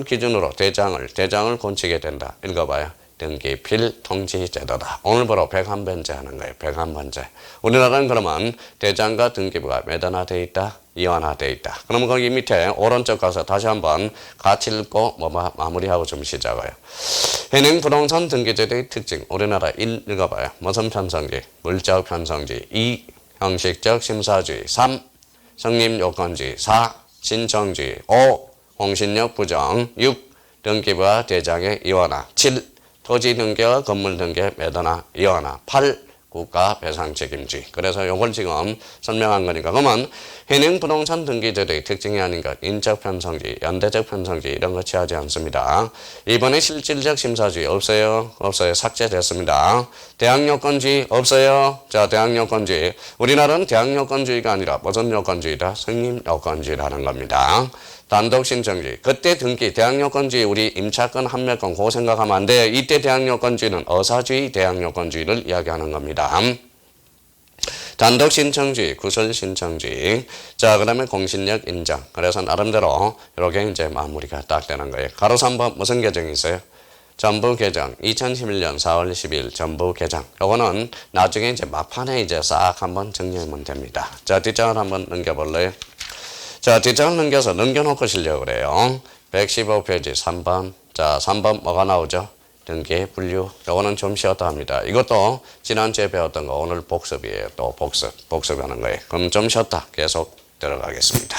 기준으로 대장을 고치게 된다. 읽어봐요. 등기 필통지 제도다. 오늘 바로 101번째 하는 거예요. 101번째. 우리나라는 그러면 대장과 등기부가 몇 원화되어 있다? 이원화되어 있다. 그러면 거기 밑에 오른쪽 가서 다시 한번 같이 읽고 마무리하고 좀 시작해요. 현행 부동산 등기제도의 특징. 우리나라 1 읽어봐요. 무슨 편성지? 물적 편성지. 2. 형식적 심사주의. 3. 성립요건주의. 4. 신청주의. 5. 공신력 부정. 6. 등기부와 대장의 이원화. 7. 토지 등기와 건물 등기 몇 원화? 이원화. 8. 국가 배상 책임주의. 그래서 요걸 지금 설명한 거니까. 그러면 현행 부동산 등기제도의 특징이 아닌 것, 인적 편성주의, 연대적 편성주의 이런 거 취하지 않습니다. 이번에 실질적 심사주의 없어요? 없어요. 삭제됐습니다. 대항요건주의 없어요? 자, 대항요건주의. 우리나라는 대항요건주의가 아니라 무슨 요건주의다? 성립요건주의라는 겁니다. 단독신청주의. 그때 등기, 대항요건주의, 우리 임차권, 판매권, 그거 생각하면 안 돼요. 이때 대항요건주의는 어사주의, 대항요건주의를 이야기하는 겁니다. 단독신청주의, 구설신청주의. 자, 그 다음에 공신력 인정. 그래서 나름대로 이렇게 이제 마무리가 딱 되는 거예요. 가로 3번 무슨 개정이 있어요? 전부 개정. 2011년 4월 10일 전부 개정. 요거는 나중에 이제 막판에 이제 싹 한번 정리하면 됩니다. 자, 뒷장을 한번 넘겨볼래요? 자, 뒷장을 넘겨놓고 실려고 그래요. 115페이지 3번. 자, 3번 뭐가 나오죠? 등기, 분류. 요거는 좀 쉬었다 합니다. 이것도 지난주에 배웠던 거 오늘 복습이에요. 또 복습하는 거예요. 그럼 좀 쉬었다. 계속 들어가겠습니다.